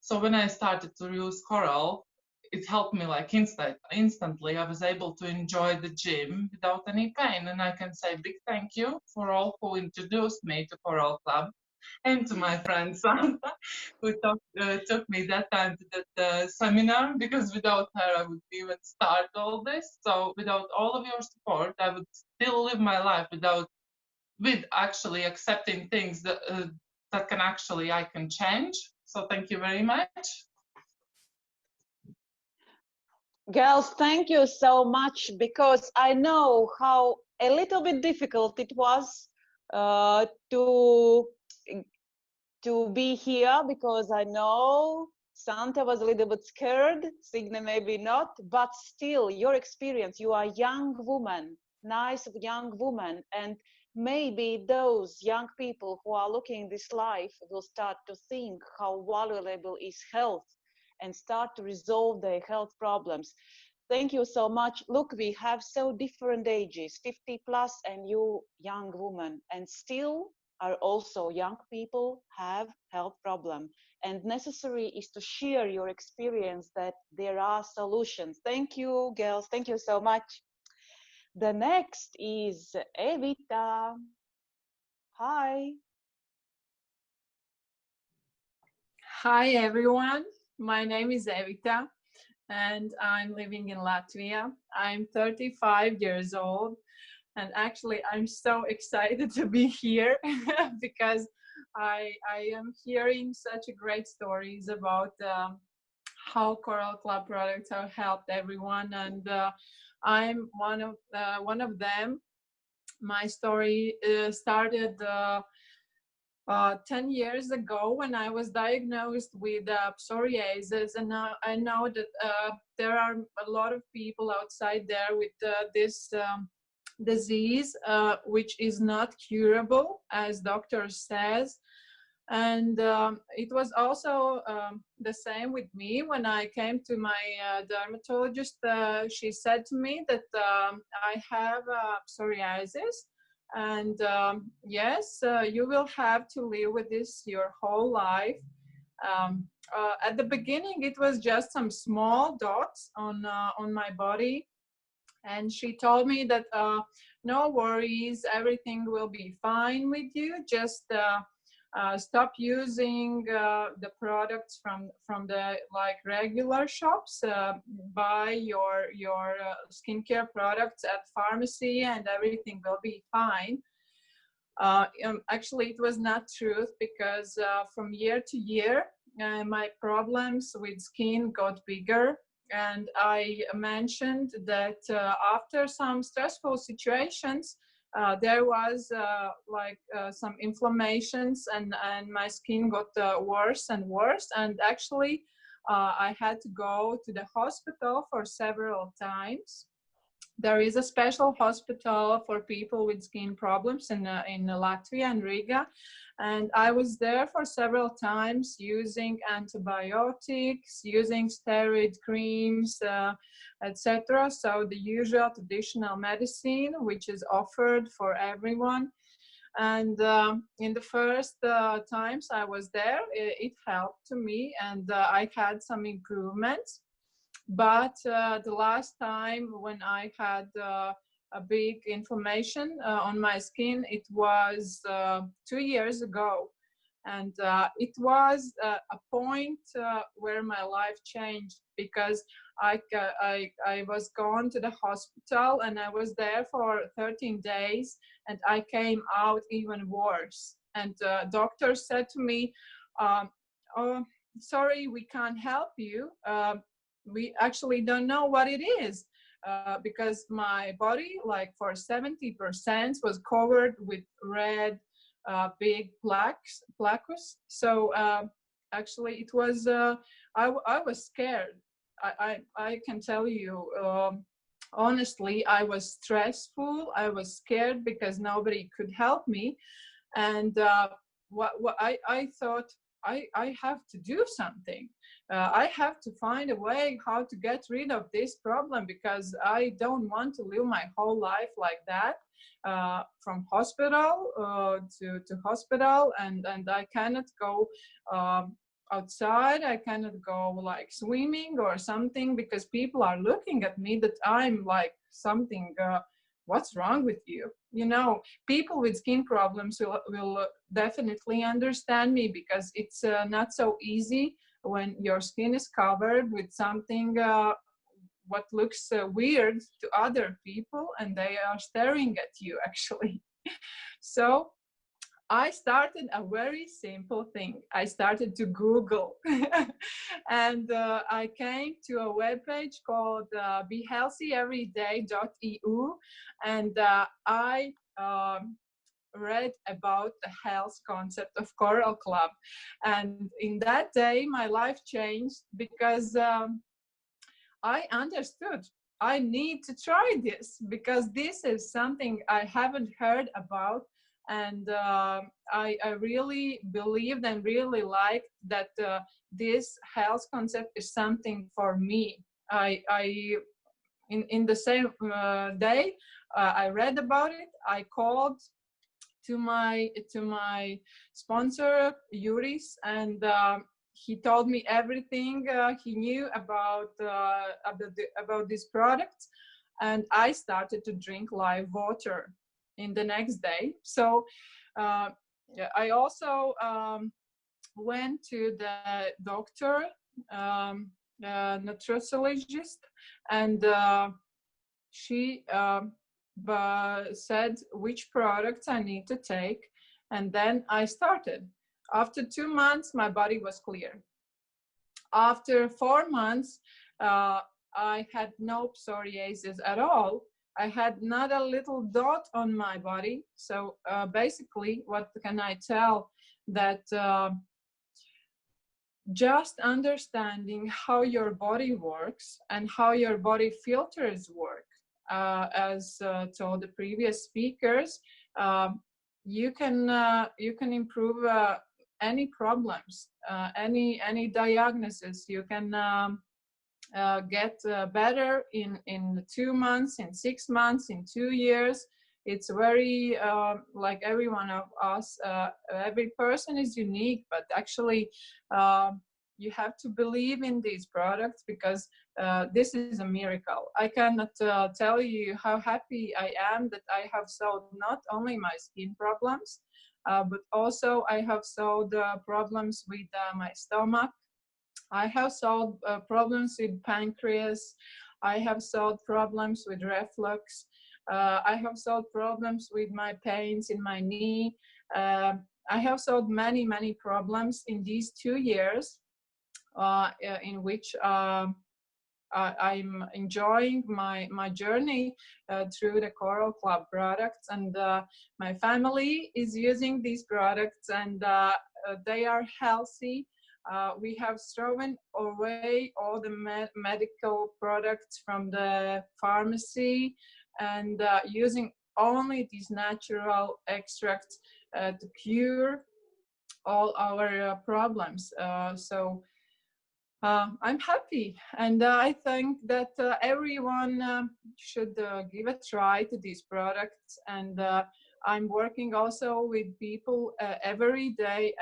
So when I started to use coral, it helped me like instantly. I was able to enjoy the gym without any pain. And I can say big thank you for all who introduced me to Coral Club, and to my friend Santa, who took me that time to that seminar, because without her I would even start all this. So without all of your support, I would still live my life with actually accepting things that can actually I can change. So thank you very much. Girls, thank you so much, because I know how a little bit difficult it was to be here, because I know Santa was a little bit scared, Signe maybe not, but still your experience, you are a young woman, nice young woman, and maybe those young people who are looking this life will start to think how valuable is health and start to resolve their health problems. Thank you so much. Look, we have so different ages, 50 plus and you young woman, and still are also young people have health problem, and necessary is to share your experience that there are solutions. Thank you, girls. Thank you so much. The next is Evita. Hi. Hi everyone, my name is Evita and I'm living in Latvia. I'm 35 years old, and actually I'm so excited to be here because I am hearing such great stories about how Coral Club products have helped everyone, and I'm one of them. My story started 10 years ago when I was diagnosed with psoriasis, and now I know that there are a lot of people outside there with this disease, which is not curable, as doctor says. And it was also the same with me when I came to my dermatologist. She said to me that I have psoriasis, and yes, you will have to live with this your whole life. At the beginning, it was just some small dots on my body, and she told me that no worries, everything will be fine with you. Just stop using the products from the like regular shops. Buy your skincare products at pharmacy, and everything will be fine. Actually, it was not truth, because from year to year, my problems with skin got bigger. And I mentioned that after some stressful situations, there was some inflammations, and my skin got worse and worse. And actually, I had to go to the hospital for several times. There is a special hospital for people with skin problems in Latvia and Riga. And I was there for several times using antibiotics, using steroid creams, etc. So the usual traditional medicine, which is offered for everyone. And in the first times I was there, it helped to me, and I had some improvements. But the last time when I had a big inflammation on my skin, it was 2 years ago. And it was a point where my life changed, because I was gone to the hospital, and I was there for 13 days, and I came out even worse. And doctor said to me, oh, sorry, we can't help you. We actually don't know what it is, because my body, like for 70%, was covered with red big plaques. So actually it was, I was scared. I can tell you, honestly, I was stressful. I was scared because nobody could help me. And what I thought, I have to do something. I have to find a way how to get rid of this problem, because I don't want to live my whole life like that, from hospital to hospital, and I cannot go outside. I cannot go like swimming or something, because people are looking at me that I'm like something. What's wrong with you? You know, people with skin problems will definitely understand me, because it's not so easy when your skin is covered with something what looks weird to other people, and they are staring at you actually. So I started a very simple thing. I started to Google and I came to a webpage called behealthyeveryday.eu, and I read about the health concept of Coral Club. And in that day, my life changed, because I understood I need to try this, because this is something I haven't heard about. And I really believed and really liked that this health concept is something for me. In the same day I read about it, I called to my sponsor Yuris, and he told me everything he knew about this product, and I started to drink live water in the next day. So I also went to the doctor, nutritionist, and she said which products I need to take, and then I started. After 2 months, my body was clear. After 4 months, I had no psoriasis at all. I had not a little dot on my body. So basically, what can I tell? That just understanding how your body works and how your body filters work, as told the previous speakers, you can improve any problems, any diagnosis. You can get better in 2 months, in 6 months, in 2 years. It's very like every one of us, every person is unique, but actually you have to believe in these products, because this is a miracle. I cannot tell you how happy I am that I have solved not only my skin problems, but also I have solved problems with my stomach. I have solved problems with pancreas. I have solved problems with reflux. I have solved problems with my pains in my knee. I have solved many problems in these 2 years, in which I'm enjoying my journey through the Coral Club products, and my family is using these products, and they are healthy. We have thrown away all the medical products from the pharmacy, and using only these natural extracts to cure all our problems. So I'm happy, and I think that everyone should give a try to these products. And I'm working also with people every day,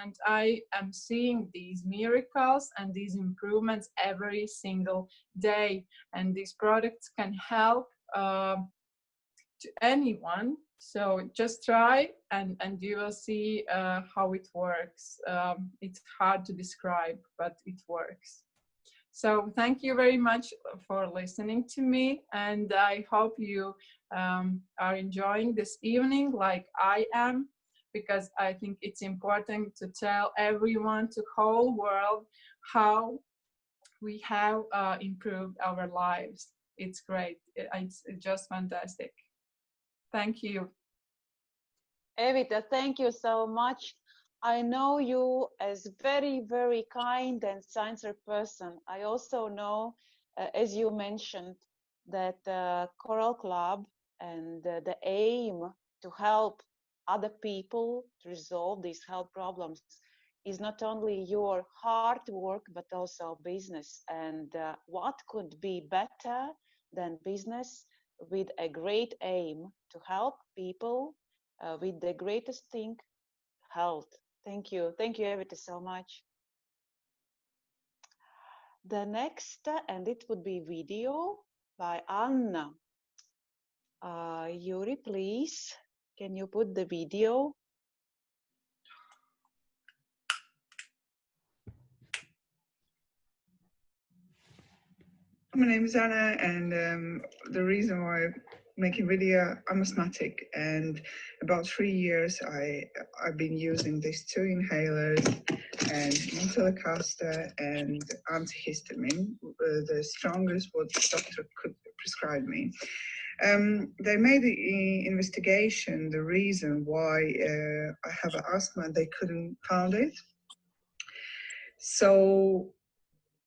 and I am seeing these miracles and these improvements every single day. And these products can help to anyone. So just try, and you will see how it works. It's hard to describe, but it works. So thank you very much for listening to me, and I hope you are enjoying this evening like I am, because I think it's important to tell everyone, to whole world, how we have improved our lives. It's great. It's just fantastic. Thank you. Evita, thank you so much. I know you as very kind and sincere person. I also know, as you mentioned, that Coral Club and the aim to help other people to resolve these health problems is not only your hard work but also business. And what could be better than business with a great aim to help people with the greatest thing, health. Thank you, Evita, so much. The next, and it would be video by Anna. Yuri, please, can you put the video? My name is Anna, and the reason why I'm making video, I'm asthmatic, and about 3 years I've been using these 2 inhalers and Montelukast and antihistamine, the strongest what the doctor could prescribe me. They made the investigation, the reason why I have asthma, they couldn't found it. So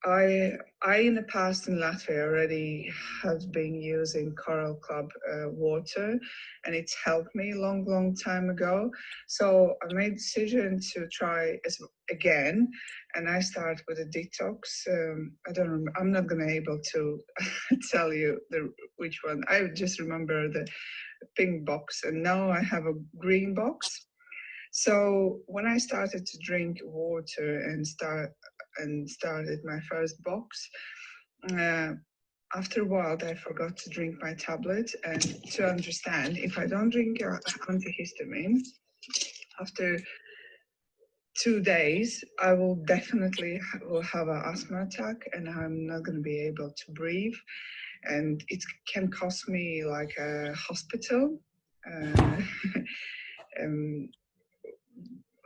I in the past in Latvia already have been using Coral Club water, and it's helped me long time ago. So I made a decision to try again, and I start with a detox. I don't remember, I'm not gonna able to tell you which one. I just remember the pink box, and now I have a green box. So when I started to drink water and started my first box, after a while I forgot to drink my tablet, and to understand, if I don't drink antihistamine, after 2 days I will definitely will have an asthma attack, and I'm not going to be able to breathe, and it can cost me like a hospital.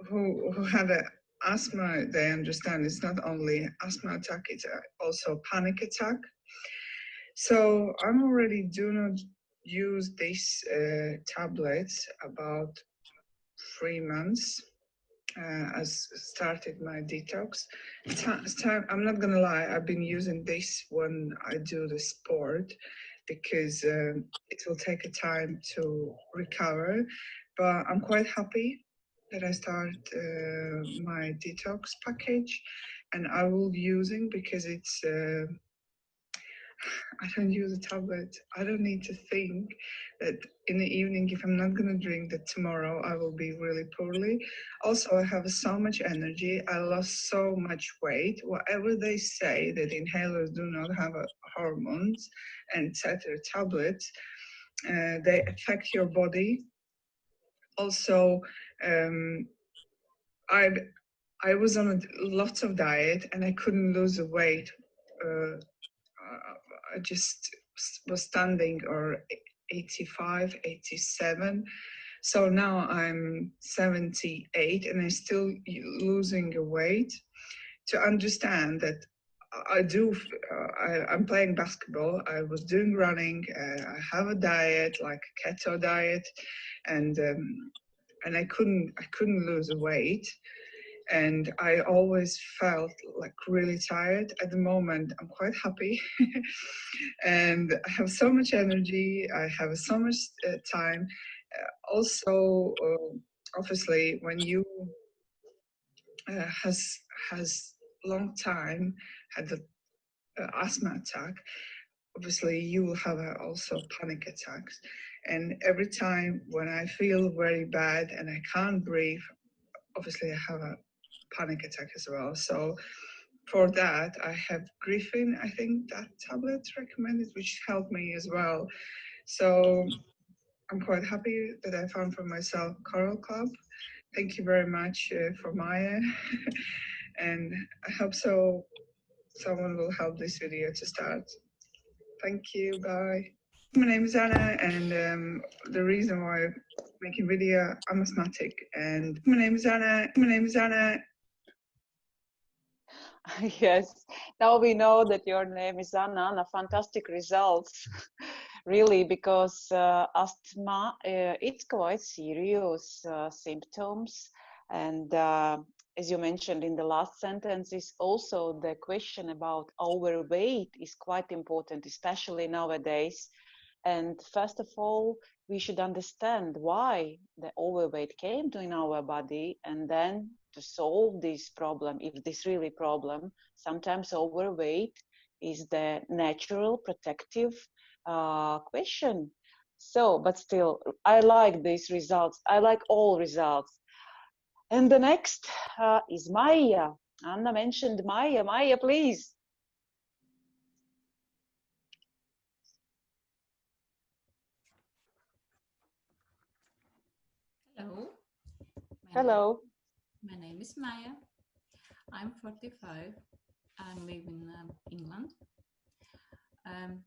Who have a asthma, they understand it's not only asthma attack, it's also panic attack. So I'm already do not use these tablets about 3 months. As started my detox. I'm not gonna lie, I've been using this when I do the sport, because it will take a time to recover, but I'm quite happy that I start my detox package, and I will using, because it's I don't use a tablet. I don't need to think that in the evening, if I'm not going to drink, that tomorrow I will be really poorly. Also, I have so much energy. I lost so much weight. Whatever they say that inhalers do not have hormones and etc. tablets, they affect your body. Also, I was on a lot of diet and I couldn't lose the weight. I just was standing or 85, 87. So now I'm 78 and I'm still losing weight. To understand that I'm playing basketball, I was doing running, I have a diet, like a keto diet, and I couldn't lose the weight. And I always felt like really tired. At the moment, I'm quite happy. And I have so much energy, I have so much time. Also, obviously, when you has long time had the asthma attack, obviously you will have also panic attacks. And every time when I feel very bad and I can't breathe, obviously I have a panic attack as well. So for that, I have Griffin, I think that tablet recommended, which helped me as well. So I'm quite happy that I found for myself Coral Club. Thank you very much for Maya. And I hope so someone will help this video to start. Thank you, bye. My name is Anna, and the reason why I'm making video, I'm asthmatic, and my name is Anna. Yes, now we know that your name is Anna. Anna, fantastic results, really, because asthma, it's quite serious symptoms. And as you mentioned in the last sentence, is also the question about overweight is quite important, especially nowadays. And first of all, we should understand why the overweight came to in our body, and then to solve this problem, if this really problem. Sometimes overweight is the natural protective question. So, but still, I like these results. I like all results. And the next is Maya. Anna mentioned Maya. Maya, please. Hello. Hello. My name is Maya. I'm 45. I live in England.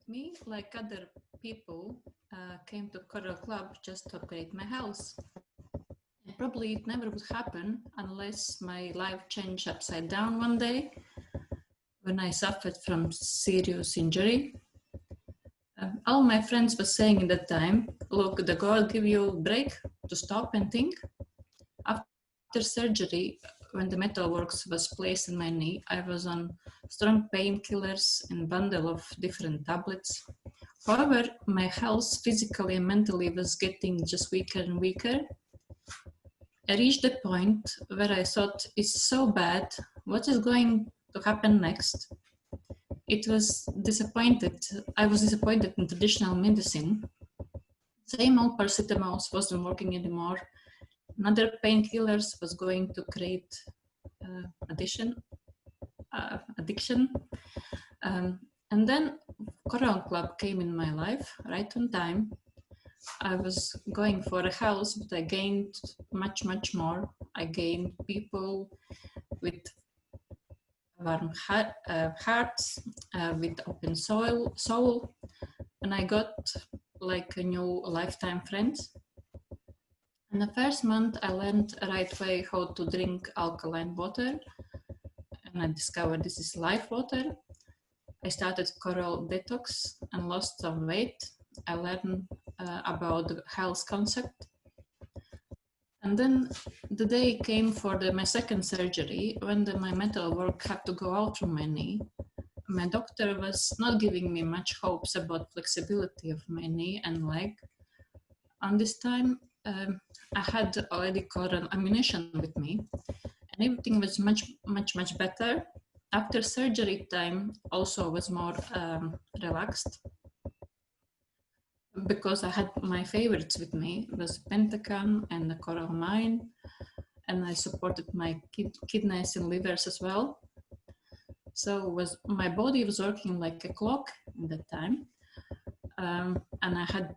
Me, like other people, came to Coral Club just to upgrade my house. And probably it never would happen unless my life changed upside down one day when I suffered from serious injury. All my friends were saying at that time, look, the God give you a break to stop and think. After surgery, when the metalworks was placed in my knee, I was on strong painkillers and bundle of different tablets. However, my health physically and mentally was getting just weaker and weaker. I reached the point where I thought, it's so bad, what is going to happen next? I was disappointed in traditional medicine. Same old paracetamol wasn't working anymore. Another painkillers was going to create addiction. And then Coral Club came in my life right on time. I was going for a house, but I gained much, much more. I gained people with warm hearts, with open soul, and I got like a new lifetime friends. In the first month, I learned the right way how to drink alkaline water, and I discovered this is life water. I started Coral Detox and lost some weight. I learned about the health concept. And then the day came for my second surgery when my metal work had to go out from my knee. My doctor was not giving me much hopes about flexibility of my knee and leg. On this time, I had already got an ammunition with me, and everything was much better. After surgery time also was more relaxed because I had my favorites with me. It was Pentacan and the Coral Mine, and I supported my kidneys and livers as well. So my body was working like a clock at that time. And I had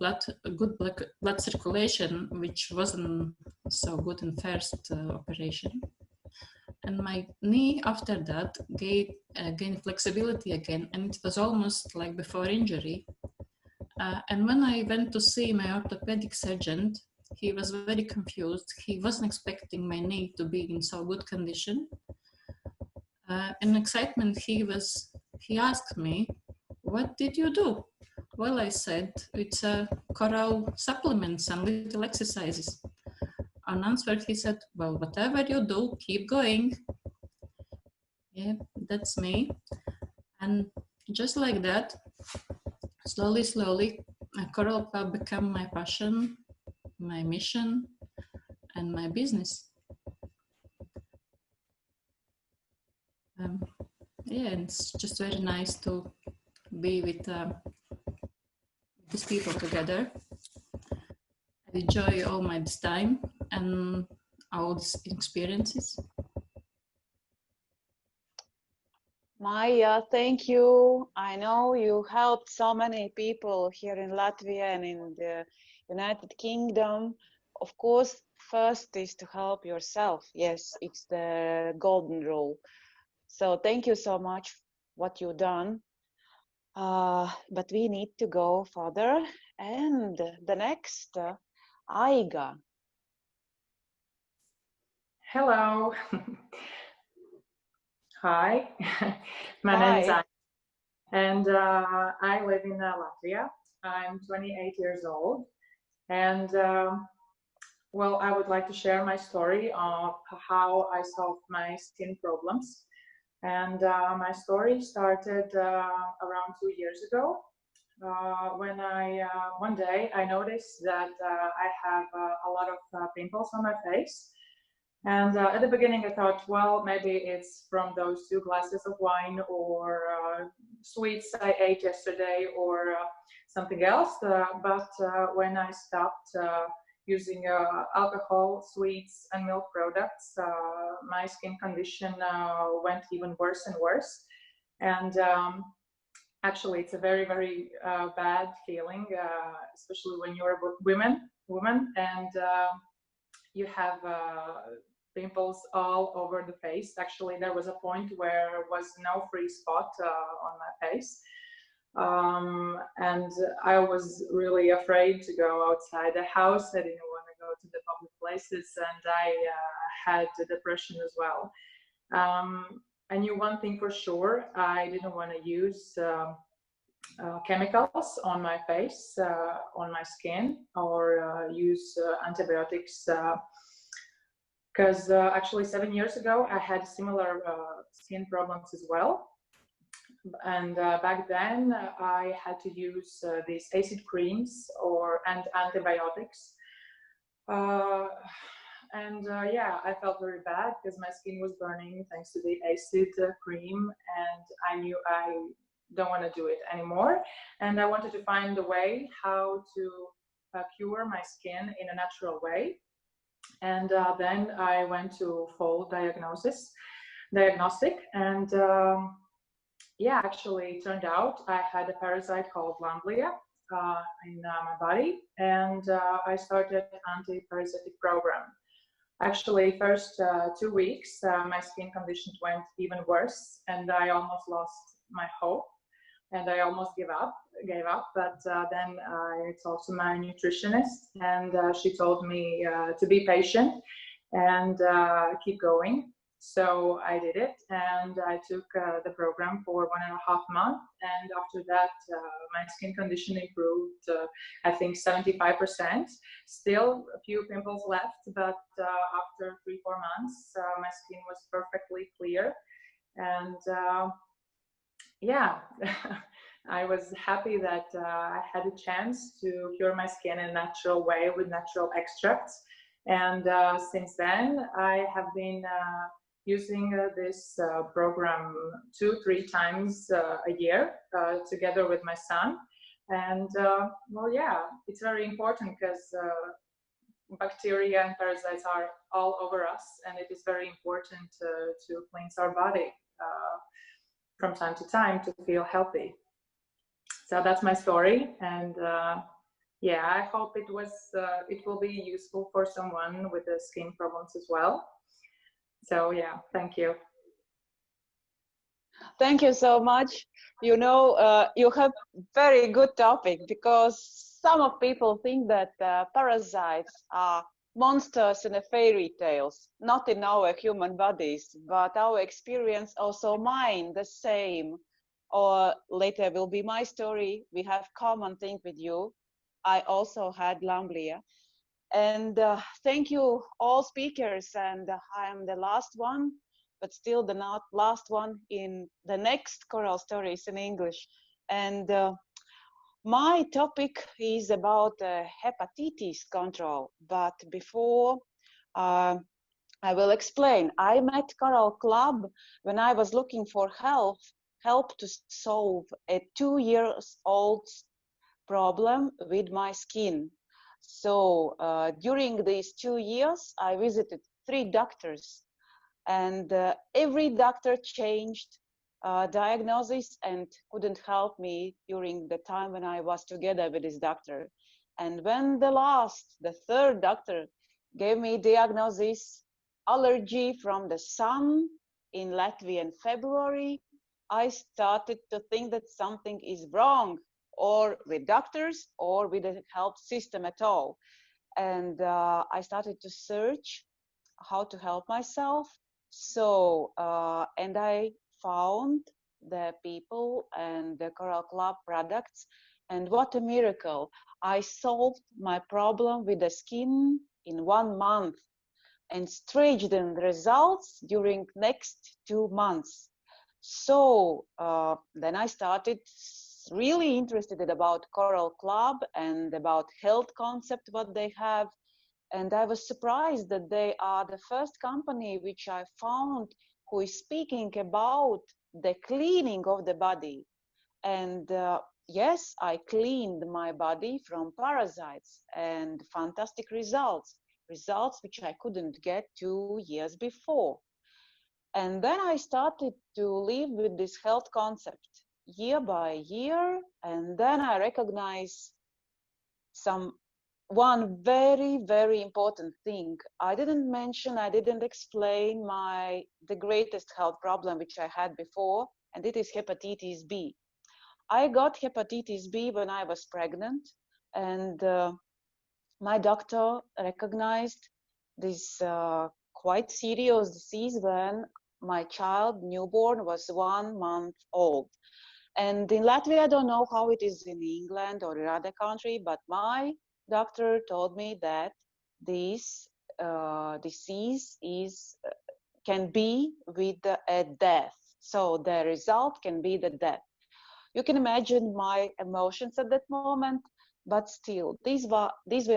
good blood circulation, which wasn't so good in first operation. And my knee after that gained flexibility again, and it was almost like before injury. And when I went to see my orthopedic surgeon, he was very confused. He wasn't expecting my knee to be in so good condition. In excitement, he asked me, "What did you do?" Well, I said, it's coral supplements and little exercises. On answer, he said, well, whatever you do, keep going. Yeah, that's me. And just like that, slowly, Coral Club became my passion, my mission, and my business. Yeah, and it's just very nice to be with these people together. I enjoy all my time and all these experiences. Maya, thank you. I know you helped so many people here in Latvia and in the United Kingdom. Of course, first is to help yourself. Yes, it's the golden rule. So thank you so much what you've done. But we need to go further. And the next, Aiga. Hello. Hi. My name is Anna, and I live in Latvia. I'm 28 years old, and well, I would like to share my story of how I solved my skin problems. And my story started around 2 years ago. when one day I noticed that I have a lot of pimples on my face. And at the beginning I thought, well, maybe it's from those 2 glasses of wine or sweets I ate yesterday or something else. But when I stopped using alcohol, sweets and milk products, my skin condition went even worse and worse. And actually, it's a very, very bad feeling, especially when you're a woman, and you have pimples all over the face. Actually, there was a point where there was no free spot on my face. And I was really afraid to go outside the house. I didn't want to go to the public places, and I had depression as well. I knew one thing for sure: I didn't want to use chemicals on my face, on my skin, or use antibiotics. Because actually 7 years ago I had similar skin problems as well. And back then I had to use these acid creams and antibiotics. Yeah, I felt very bad because my skin was burning thanks to the acid cream, and I knew I don't want to do it anymore. And I wanted to find a way how to cure my skin in a natural way. And then I went to full diagnostic, and yeah, actually it turned out I had a parasite called Lamblia in my body, and I started anti-parasitic program. Actually, first 2 weeks, my skin condition went even worse, and I almost lost my hope, and I almost gave up. But then I talked to my nutritionist, and she told me to be patient and keep going. So I did it, and I took the program for 1.5 months. And after that, my skin condition improved, I think 75%. Still a few pimples left, but after 3-4 months, my skin was perfectly clear. And yeah, I was happy that I had a chance to cure my skin in a natural way with natural extracts. And since then, I have been using this program 2-3 times a year together with my son. And well, yeah, it's very important because bacteria and parasites are all over us, and it is very important to cleanse our body from time to time to feel healthy. So that's my story, and yeah, I hope it will be useful for someone with the skin problems as well. So yeah, thank you. Thank you so much. You know, you have very good topic, because some of people think that parasites are monsters in the fairy tales, not in our human bodies, but our experience, also mine, the same. Or later will be my story. We have common thing with you. I also had Lamblia. And thank you all speakers, and I am the last one, but still the not last one in the next Choral Stories in English. And my topic is about hepatitis control, but before I will explain. I met Choral Club when I was looking for help to solve a 2-year-old problem with my skin. So during these 2 years, I visited 3 doctors, and every doctor changed diagnosis and couldn't help me during the time when I was together with this doctor. And when the 3rd doctor gave me diagnosis allergy from the sun in Latvia in February, I started to think that something is wrong, or with doctors or with the health system at all. And I started to search how to help myself. So, and I found the people and the Choral Club products, and what a miracle. I solved my problem with the skin in 1 month, and staged the results during next 2 months. So then I started really interested about Coral Club and about health concept, what they have. And I was surprised that they are the first company which I found who is speaking about the cleaning of the body. And yes, I cleaned my body from parasites, and fantastic results which I couldn't get 2 years before. And then I started to live with this health concept year by year, and then I recognize one very, very important thing. I didn't explain the greatest health problem which I had before, and it is hepatitis B. I got hepatitis B when I was pregnant, and my doctor recognized this quite serious disease when my child, newborn, was 1 month old. And in Latvia, I don't know how it is in England or in other country, but my doctor told me that this disease can be with a death. So the result can be the death. You can imagine my emotions at that moment, but still, these were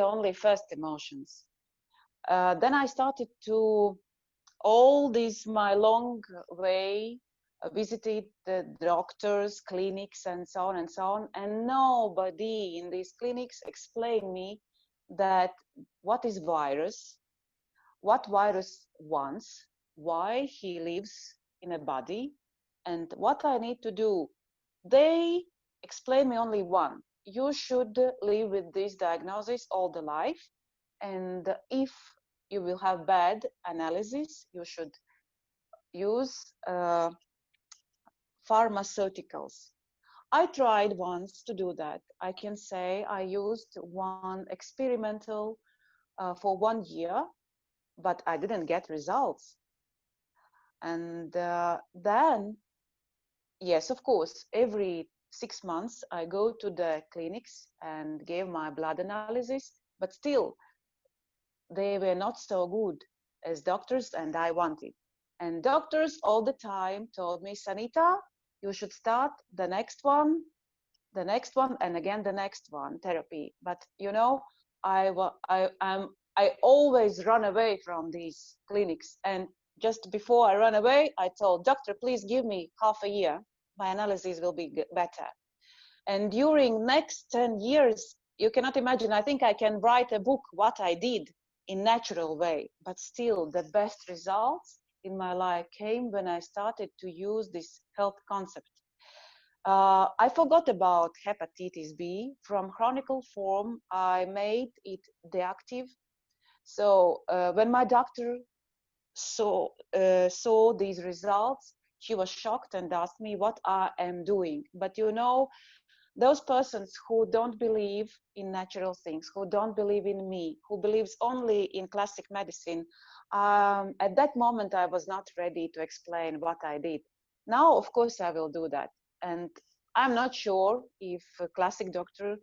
only first emotions. Then I started to my long way, visited the doctors, clinics, and so on and so on, and nobody in these clinics explained me that what is virus, what virus wants, why he lives in a body, and what I need to do. They explain me only one: you should live with this diagnosis all the life, and if you will have bad analysis, you should use pharmaceuticals. I tried once to do that. I can say I used one experimental for 1 year, but I didn't get results. And then, yes, of course, every 6 months I go to the clinics and give my blood analysis, but still they were not so good as doctors and I wanted. And doctors all the time told me, Sanita, you should start the next one, and again the next one, therapy. But you know, I always run away from these clinics. And just before I run away, I told doctor, please give me half a year. My analysis will be better. And during next 10 years, you cannot imagine, I think I can write a book what I did in natural way, but still the best results in my life came when I started to use this health concept. I forgot about hepatitis B. From chronic form, I made it deactive. So when my doctor saw these results, she was shocked and asked me what I am doing. But you know, those persons who don't believe in natural things, who don't believe in me, who believes only in classic medicine, at that moment I was not ready to explain what I did. Now, of course, I will do that. And I'm not sure if a classic doctor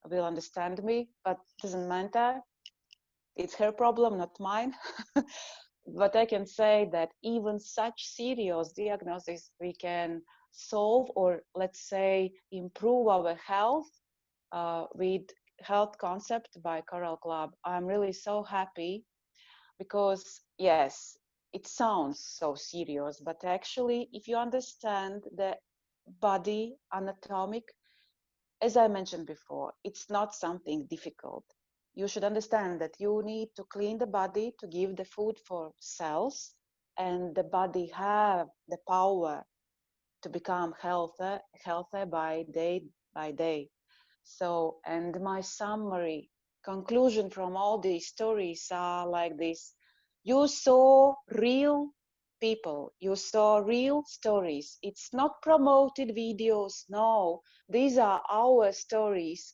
will understand me, but it doesn't matter. It's her problem, not mine. But I can say that even such serious diagnosis we can solve, or let's say improve our health with health concept by Coral Club. I'm really so happy because yes, it sounds so serious, but actually if you understand the body anatomic, as I mentioned before, it's not something difficult. You should understand that you need to clean the body to give the food for cells, and the body have the power to become healthier by day. So, and my summary conclusion from all these stories are like this: you saw real people, you saw real stories. It's not promoted videos, no, these are our stories.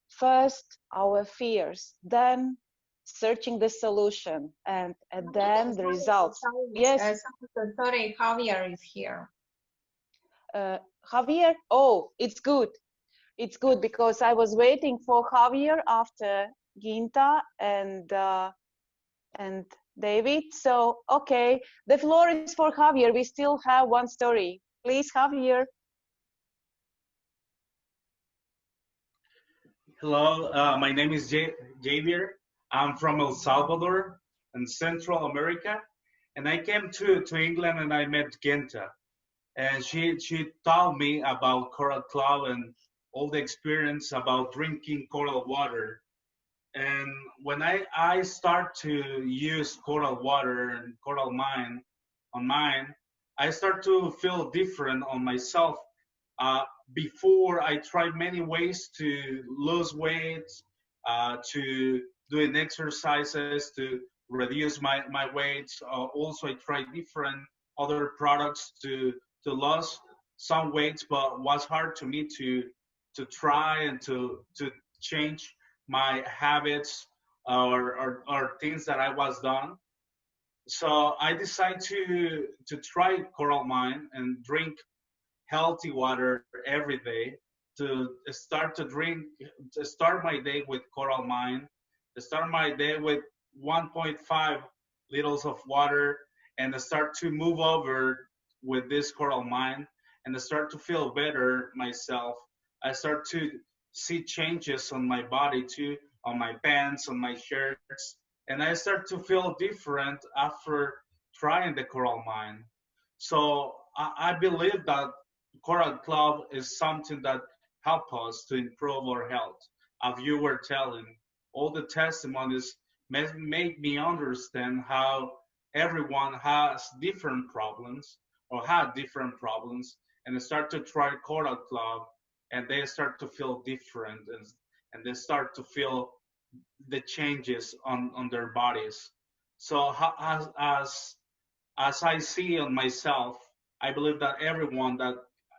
First our fears, then searching the solution, and then the results. Yes. Sorry, Javier is here. Javier, oh, it's good. It's good because I was waiting for Javier after Ginta and David. So, okay, the floor is for Javier. We still have one story. Please, Javier. Hello, my name is Javier. I'm from El Salvador in Central America, and I came to England and I met Genta, and she taught me about Coral Club and all the experience about drinking coral water. And when I start to use coral water and coral mine on mine, I start to feel different on myself. Uh, Before I tried many ways to lose weight, to doing exercises to reduce my weight. Also, I tried different other products to lose some weight, but was hard to me to try and to change my habits or things that I was done. So I decided to try Coral Mine and drink healthy water every day, to start to drink, to start my day with Coral Mine, to start my day with 1.5 liters of water, and to start to move over with this Coral Mine, and to start to feel better myself. I start to see changes on my body too, on my pants, on my shirts, and I start to feel different after trying the Coral Mine. So I believe that Coral Club is something that help us to improve our health. As you were telling, all the testimonies make me understand how everyone has different problems or had different problems, and they start to try Coral Club, and they start to feel different, and they start to feel the changes on their bodies. So as I see on myself, I believe that everyone that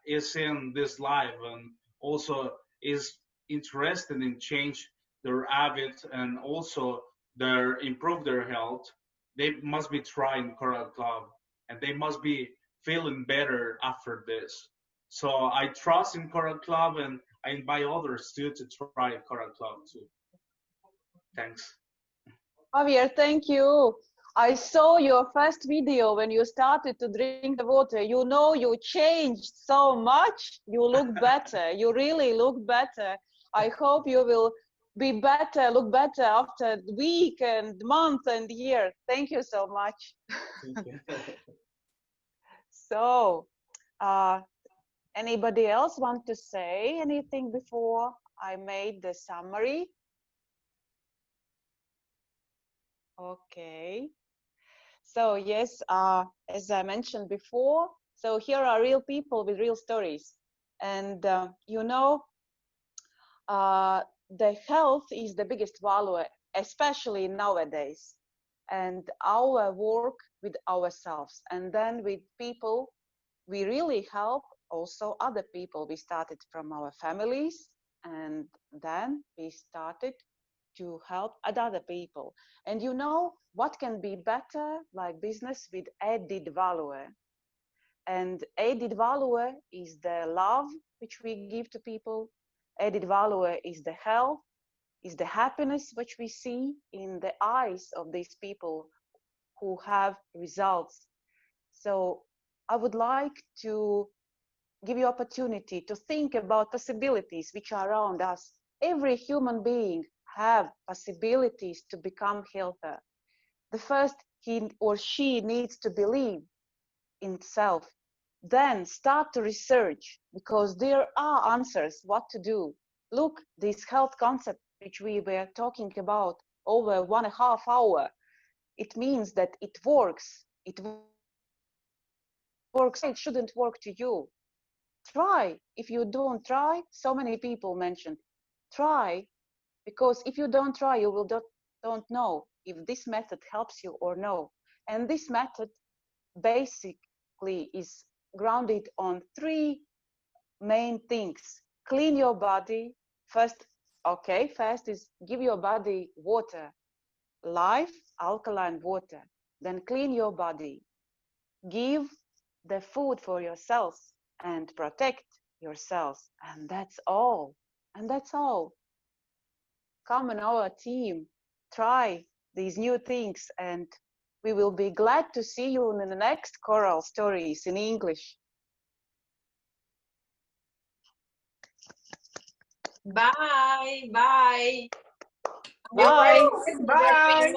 is in this life and also is interested in change their habits and also their improve their health, they must be trying Coral Club and they must be feeling better after this. So I trust in Coral Club and I invite others too to try Coral Club too. Thanks. Javier, thank you. I saw your first video when you started to drink the water. You know, you changed so much. You look better. You really look better. I hope you will be better, look better after week and month and year. Thank you so much. Thank you. So, anybody else want to say anything before I made the summary? Okay. So yes, as I mentioned before, so here are real people with real stories. And you know, the health is the biggest value, especially nowadays. And our work with ourselves and then with people, we really help also other people. We started from our families and then we started to help other people. And you know what can be better like business with added value? And added value is the love which we give to people. Added value is the health, is the happiness which we see in the eyes of these people who have results. So I would like to give you opportunity to think about possibilities which are around us. Every human being have possibilities to become healthier. The first, he or she needs to believe in self. Then start to research because there are answers what to do. Look, this health concept which we were talking about over 1.5 hours, it means that it works. It works. It shouldn't work to you. Try. If you don't try, so many people mentioned, try, because if you don't try, you will don't know if this method helps you or no. And this method basically is grounded on 3 main things. Clean your body. First is give your body water, live alkaline water. Then clean your body. Give the food for your cells and protect your cells. And that's all. And that's all. Come on our team. Try these new things and we will be glad to see you in the next Coral Stories in English. Bye. Bye. Bye. Bye.